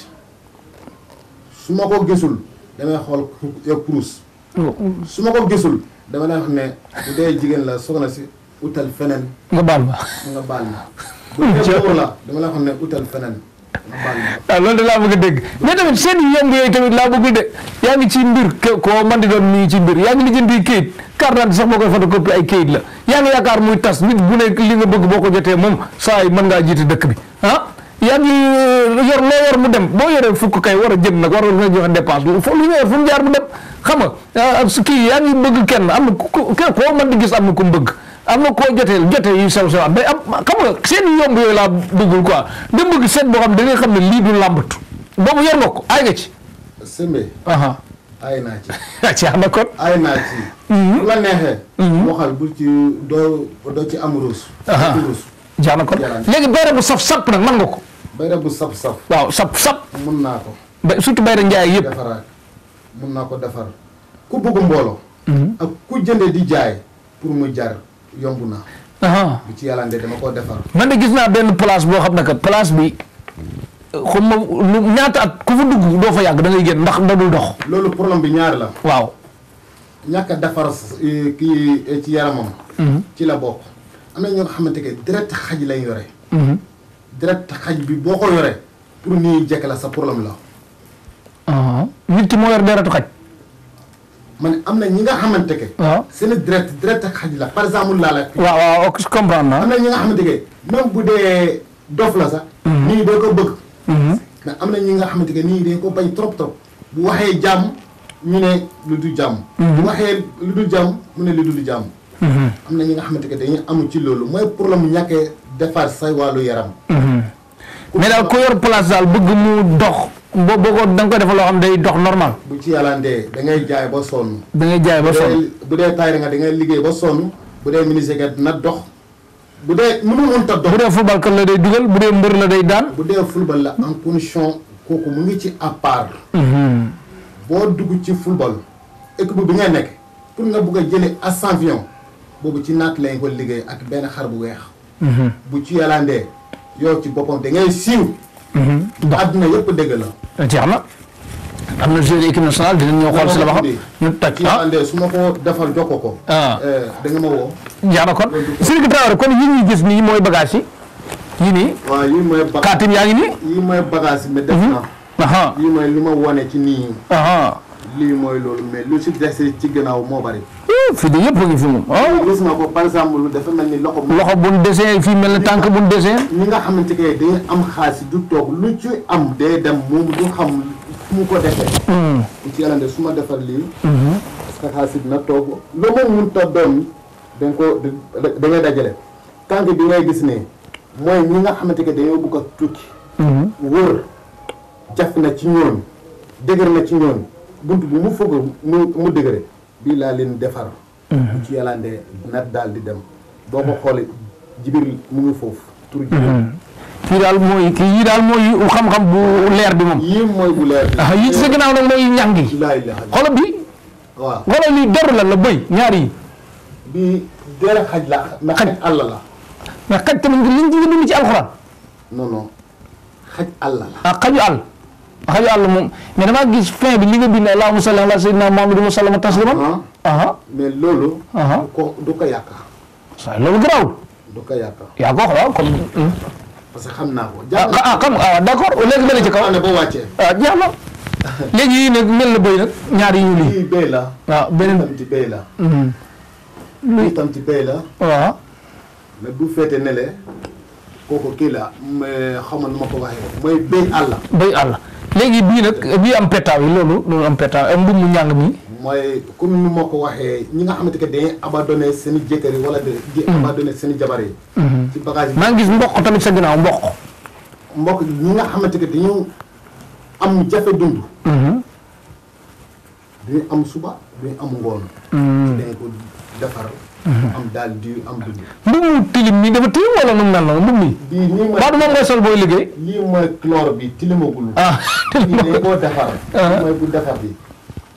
[SPEAKER 2] su ma ko gisul damay xool kurus. su ma ko gisul dama lay wax ne bu dee jigéen la soxna si utal feneen.
[SPEAKER 1] nga baal ma.
[SPEAKER 2] bu dee góor la dama lay wax ne utal feneen nga baal ma.
[SPEAKER 1] waaw loolu de laa bëgg a dégg mais tamit seen yomb yooyu tamit laa bëggul de yaa ngi ci mbir koo man di doon nii ci mbir yaa ngi lijjanti kayit carte d'identité sax boo koy photocopie ay kayit la yaa ngi yaakaar muy tas nit bu ne li nga bëgg boo ko jotee moom saa yi mën ngaa jiite dëkk bi ah yaa ngi yor loo yor mu dem boo yoree fukk kay war a jëm nag war nga joxe dépense lu nga yor fu mu jaar mu dem xam nga kii yaa ngi bëgg kenn am na koo mën di gis am na ku mu bëgg am na koo jotee yu sew sewaat day am xam nga seen yomb yooyu laa bëggul quoi da bëgg seet boo xam da nga xam ne lii du làmbatu boobu yor nga ko ay nga ci.
[SPEAKER 2] Sembe. ay naa ci.
[SPEAKER 1] ci am na kon.
[SPEAKER 2] ay naa ci. bu la neexee. waxal bu ci doo ci am ruus.
[SPEAKER 1] jaa na kon léegi bayra bu saf-sap nag man nga ko.
[SPEAKER 2] bayra bu saf-saf.
[SPEAKER 1] waaw sap-sap.
[SPEAKER 2] mun naa ko.
[SPEAKER 1] surtout bayra njaay yëpp.
[SPEAKER 2] defaraat mun naa ko defar ku bëgg mbooloo. ak ku jëndee di jaay pour mu jar yomb naa. bu ci yàlla ndee dama koo defar.
[SPEAKER 1] man de gis naa benn place boo xam ne que place bi xam nga lu ñaata at ku fa dugg doo fa yàgg da ngay génn ndax da dul dox.
[SPEAKER 2] loolu problème bi ñaar la.
[SPEAKER 1] waaw.
[SPEAKER 2] ñàkk a defar kii ci yaramam. ci la bokk. am na ñoo nga xamante ne direct xaj lañ yore. direct xaj bi boo ko yore pour nii jekk la sa problème la.
[SPEAKER 1] nit ki moo yor deretu xaj.
[SPEAKER 2] man am na ñi nga xamante ne.
[SPEAKER 1] waaw
[SPEAKER 2] seen direct xaj la par exemple laa la.
[SPEAKER 1] waaw comprendre naa.
[SPEAKER 2] am na ñi nga xamante ne même bu dee dof la sax nit ñi dañ ko bëgg mais am na ñi nga xamante que nit ñi dañ ko bañ trop trop bu waxee jàmm ñu ne lu du jàmm bu waxee lu du jàmm mu ne lu du jàmm am na ñi nga xamante que dañuy amu ci loolu mooy problème mu ñàkkee defar say wàllu yaram
[SPEAKER 1] mais daal ku yor place daal bëgg mu dox boo ko da nga koy defal loo xam day dox normal
[SPEAKER 2] bu ci yàlla ndee da ngay jaay ba sonn
[SPEAKER 1] da ngay jaay ba sonn
[SPEAKER 2] bu dee taayre nga da ngay liggéey ba sonn bu dee ministre nga na dox bu dee mënu mënta dox
[SPEAKER 1] bu dee football kat la day dugal bu dee mbër la day daan
[SPEAKER 2] bu dee football la en condition kooku mu ngi ci à part boo dugg ci football équipe bi nga nekk pour nga bugg a jëlee ascension boobu ci naat lañ ko liggéey ak benn xar bu weex bu ci yàlla ndee yow ci boppam da ngay siiw àdduna yëpp dégg la
[SPEAKER 1] jeex na am na joueur équipe nationale dinañ ñëw xool si la ba xam ñu toj
[SPEAKER 2] andee su ma ko defal jokko ko da nga ma woo
[SPEAKER 1] jeex na kon Sidiki Traoré kon yi ñuy gis nii mooy bagage yi nii
[SPEAKER 2] waaw yii mooy
[SPEAKER 1] kaatim yaa ngi nii
[SPEAKER 2] yii mooy bagage yi mais def na lii mooy li ma wone ci nii lii mooy loolu mais lu si des ci gannaaw moo bari
[SPEAKER 1] fii de yëpp a ngi fi moom
[SPEAKER 2] gis nga ko par exemple dafa mel ni loxo
[SPEAKER 1] buñ dessin fii mel ni tànk buñ dessin
[SPEAKER 2] ñi nga xamante que dañuy am xaalis du toog lu ci am day dem moom du xam fu mu ko defee ci yàlla de su ma defar lii parce que xaalis dina toog loo moom mun ta doon dañ ko da ngay dajale tànk bi ngay gis ne mooy ñi nga xamante que dañoo bëgg a tukki wër jaf na ci ñoon dëgër na ci ñoon bunt bu mu foog mu dëgëre bii laa leen defar ci yàlla de nat daal di dem boo ko xoolee Jibril mu ngi foofu tur Jibril
[SPEAKER 1] kii daal mooy yii daal mooy xam-xam bu leer bi moom
[SPEAKER 2] yii mooy bu leer bi
[SPEAKER 1] yii ci sa ginnaaw nag mooy ñax gi xoolal bi
[SPEAKER 2] waaw
[SPEAKER 1] xoolal lii deru la bëy ñaar yi
[SPEAKER 2] bii dere xaj la mais xaj àll la
[SPEAKER 1] mais xaj tamit liñ ci bind ci alxuraan
[SPEAKER 2] non xaj àll la
[SPEAKER 1] xaju àll moom mais damaa gis fin bi li nga bind allahumma salli ala sayyidina Muhammadin wa sallam tasliman
[SPEAKER 2] mais loolu du ko yàq
[SPEAKER 1] waaw loolu garaawul
[SPEAKER 2] du ko yàq
[SPEAKER 1] yaa ko wax waaw comme
[SPEAKER 2] parce que xam naa ko
[SPEAKER 1] xam d'accord léegi mel ci kaw
[SPEAKER 2] ne ba wàccee
[SPEAKER 1] jeex na léegi yii nag mel na bëy nag ñaar yi ñu lii
[SPEAKER 2] béy la
[SPEAKER 1] waaw beneen
[SPEAKER 2] tam ci béy la lii tam ci béy la
[SPEAKER 1] waaw
[SPEAKER 2] mais bu feete ne le kooku kii la mais xaw ma nu ma ko waxee mooy béy àll
[SPEAKER 1] léegi bii nag bii am petaaw yi loolu am petaaw ak mbubb mu njàng mi
[SPEAKER 2] mooy comme ni ma ko waxee ñi nga xamante que dañuy abandonné seen i jëkkër yi wala di abandonné seen i jabar yi ci bagage yi
[SPEAKER 1] maa ngi gis mboq tamit sa ginnaaw
[SPEAKER 2] mboq ñi nga xamante que dañu am jafe dund duñu am suba duñu am ngoon dañ ko defar am daal di am dund
[SPEAKER 1] mbubb mu tilim mi dafa tilim wala nu mel noonu mbubb mi
[SPEAKER 2] bii nii mooy
[SPEAKER 1] baa du moom ngay sol booy liggéey
[SPEAKER 2] lii mooy chlore bi tilimagul lii dañ koo defar mooy bu defar bi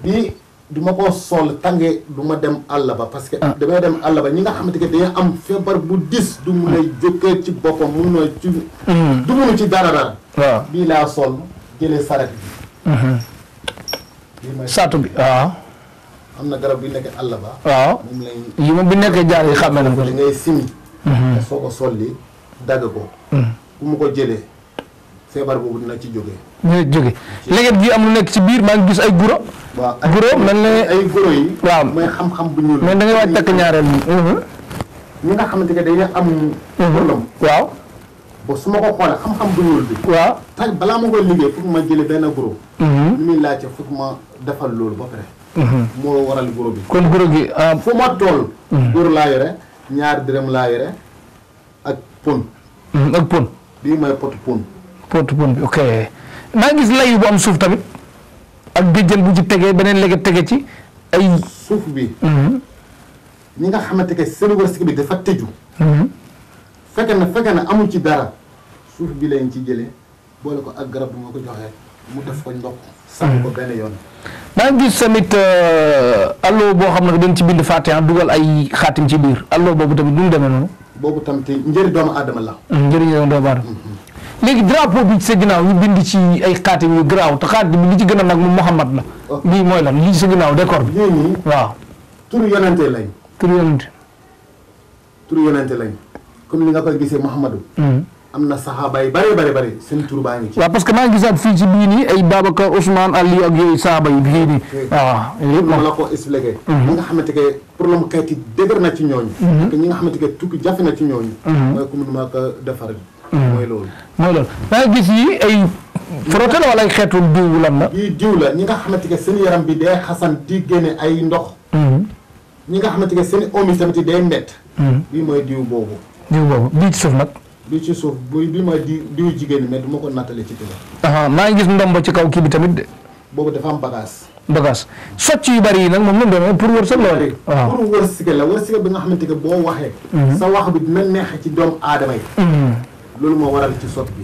[SPEAKER 2] bii du ma ko sol tànge du ma dem àll ba parce que damay dem àll ba ñi nga xamante que dañuy am feebar bu dis du mun a jókkee ci boppam mun na ci du munu ci dara
[SPEAKER 1] waaw
[SPEAKER 2] bii laa sol jëlee saret bi bii mooy
[SPEAKER 1] saatu bi waaw
[SPEAKER 2] am na garab bi nekk àll ba
[SPEAKER 1] waaw
[SPEAKER 2] moom lay
[SPEAKER 1] yi moom bi nekkee jaar yi xàmme nañ ko
[SPEAKER 2] li ngay simi te soo ko solli dagg ko bu mu ko jëlee feebar boobu dina ci jógee
[SPEAKER 1] jóge léegi gi am lu nekk ci biir maa ngi gis ay guro
[SPEAKER 2] waaw
[SPEAKER 1] guro mel ne
[SPEAKER 2] ay guro yi
[SPEAKER 1] waaw
[SPEAKER 2] mooy xam-xam bu ñuul
[SPEAKER 1] mais da ngay waaj takk ñaareel
[SPEAKER 2] ñi nga xamante que dañuy am problème
[SPEAKER 1] waaw
[SPEAKER 2] ba su ma ko xoolee xam-xam bu ñuul bi
[SPEAKER 1] waaw
[SPEAKER 2] taj balaa ma koy liggéey foog ma jëlee benn guro li muy laajte foog ma defal loolu ba pare moo waral guro bi
[SPEAKER 1] kon guro gi
[SPEAKER 2] fu ma tool guro laa yore ñaar dërëm laa yore ak pon
[SPEAKER 1] ak pon
[SPEAKER 2] bii mooy pot
[SPEAKER 1] pon bi ok maa ngi gis layu bu am suuf tamit ak béjjën bu ci tegee beneen léegi tege ci ay
[SPEAKER 2] suuf bi ñi nga xamante que seen wërsëg bi dafa tëju fekke na amul ci dara suuf bi lañ ci jëlee boole ko ak garab bu ma ko joxee mu def ko ndox sànni ko benn yoon
[SPEAKER 1] maa ngi gis tamit allo boo xam ne dañ ci bind Fatiha dugal ay xaatim ci biir allo boobu tamit du mu demee noonu
[SPEAKER 2] boobu tam te njëri doomu aadama la
[SPEAKER 1] njëriñ doomu aadama léegi drapeau bi ci sa ginnaaw ñu bind ci ay xaatim yu garaaw te xaatim bi li ci gën a nag mu Muhammad la lii mooy lan lii ci sa ginnaaw décor bi
[SPEAKER 2] lii nii
[SPEAKER 1] waaw
[SPEAKER 2] turu yonente lañ
[SPEAKER 1] turu yonente
[SPEAKER 2] lañ comme li nga koy gisee Muhammadu am na saxaaba yi bari seen tur baa ngi ci
[SPEAKER 1] waaw parce que maa ngi gisaat fii ci bii nii ay Babacar Ousmane Ali ak yooyu saxaaba yi fii nii waaw
[SPEAKER 2] ma la ko expliqué ñi nga xamante que problème xeet yi dëgër na ci ñooñu parce que ñi nga xamante que tukki jafe na ci ñooñu mooy comme ni ma ko defar mooy loolu
[SPEAKER 1] da nga gis yi ay frotté la wala ay xeetu diw lan la
[SPEAKER 2] yii diw la ñi nga xamante ne seen yaram bi day xasan di génne ay ndox ñi nga xamante ne seen oom yi tamit day mett bii mooy diw boobu
[SPEAKER 1] bii ci suuf nag
[SPEAKER 2] bii ci suuf bii mooy diw jigéen ñi mais du ma ko nattale ci télé
[SPEAKER 1] maa ngi gis ndombo ci kaw kii bi tamit de
[SPEAKER 2] boobu dafa am bagage
[SPEAKER 1] socc yu bari yi nag moom la doon pour wërsëg loolu
[SPEAKER 2] pour wërsëg la wërsëg bi nga xamante ne boo waxee sa wax bi dina neex ci doomu aadama yi loolu moo waral ci sot bi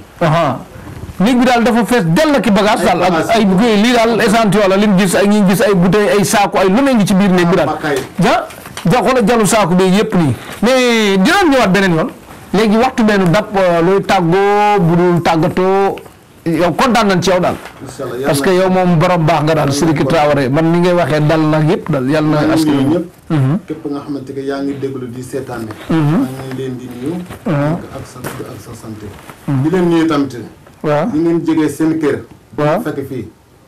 [SPEAKER 1] néeg bi daal dafa fees dell ki bagage daal ak ay guy lii daal échantillon la liñ gis ay ñi gis ay bouteille ay saaku ay lu ne ngi ci biir néeg bi daal xoolal jalu saaku bi yëpp nii mais dinañ ñëwaat beneen yoon léegi waxtu benn dab looy tàggoo bu dul tàggatoo yow kontaan nañ ci yow daal parce que yow moom borom baax nga daal Sidiki Traoré man ni ngay waxee dal nag yëpp daal yàlla na askan
[SPEAKER 2] ñëpp képp nga xamante ne yaa ngi déglu di seetaan maa ngi leen di nuyu ak sa tudd ak sa sant di leen nuyu tamit ñi ngeen jógee seen kër fekk fii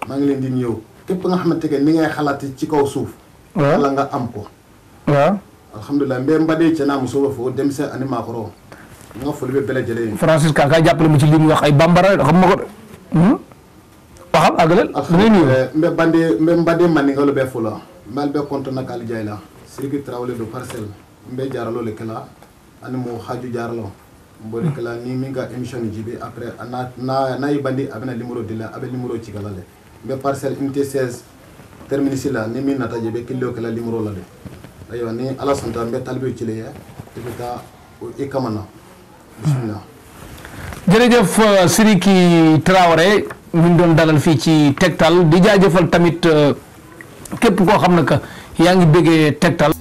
[SPEAKER 2] maa ngi leen di nuyu képp nga xamante ne ni ngay xalaat ci kaw suuf wala nga am ko alhamdulilah mbe mbadee cena muso fo dem seen animakoro nga foli be bele jëlee
[SPEAKER 1] Francis ka jàppale mu ci li mu wax ay bambara xam ma ko de waxal àggaleel
[SPEAKER 2] mbe mbadee man nga lu be fula mal be konto nak al jayla Sidiki Traoré do parcelle mbe jaaralo le kala ani mo haju jaaralo mbole kala ni minga émission jibe après na yibandi abena numéro dila abe numéro ci kala le mbe parcelle unité 16 terminus la ni min nata jibe killo kala numéro la de ayo ni ala santa mbe talbe ci le ya tibita e kamana bismillah
[SPEAKER 1] jërëjëf Sidiki Traoré ñu doon dalal fii ci Tektal di jaajëfal tamit képp koo xam ne que yaa ngi bëggee Tektal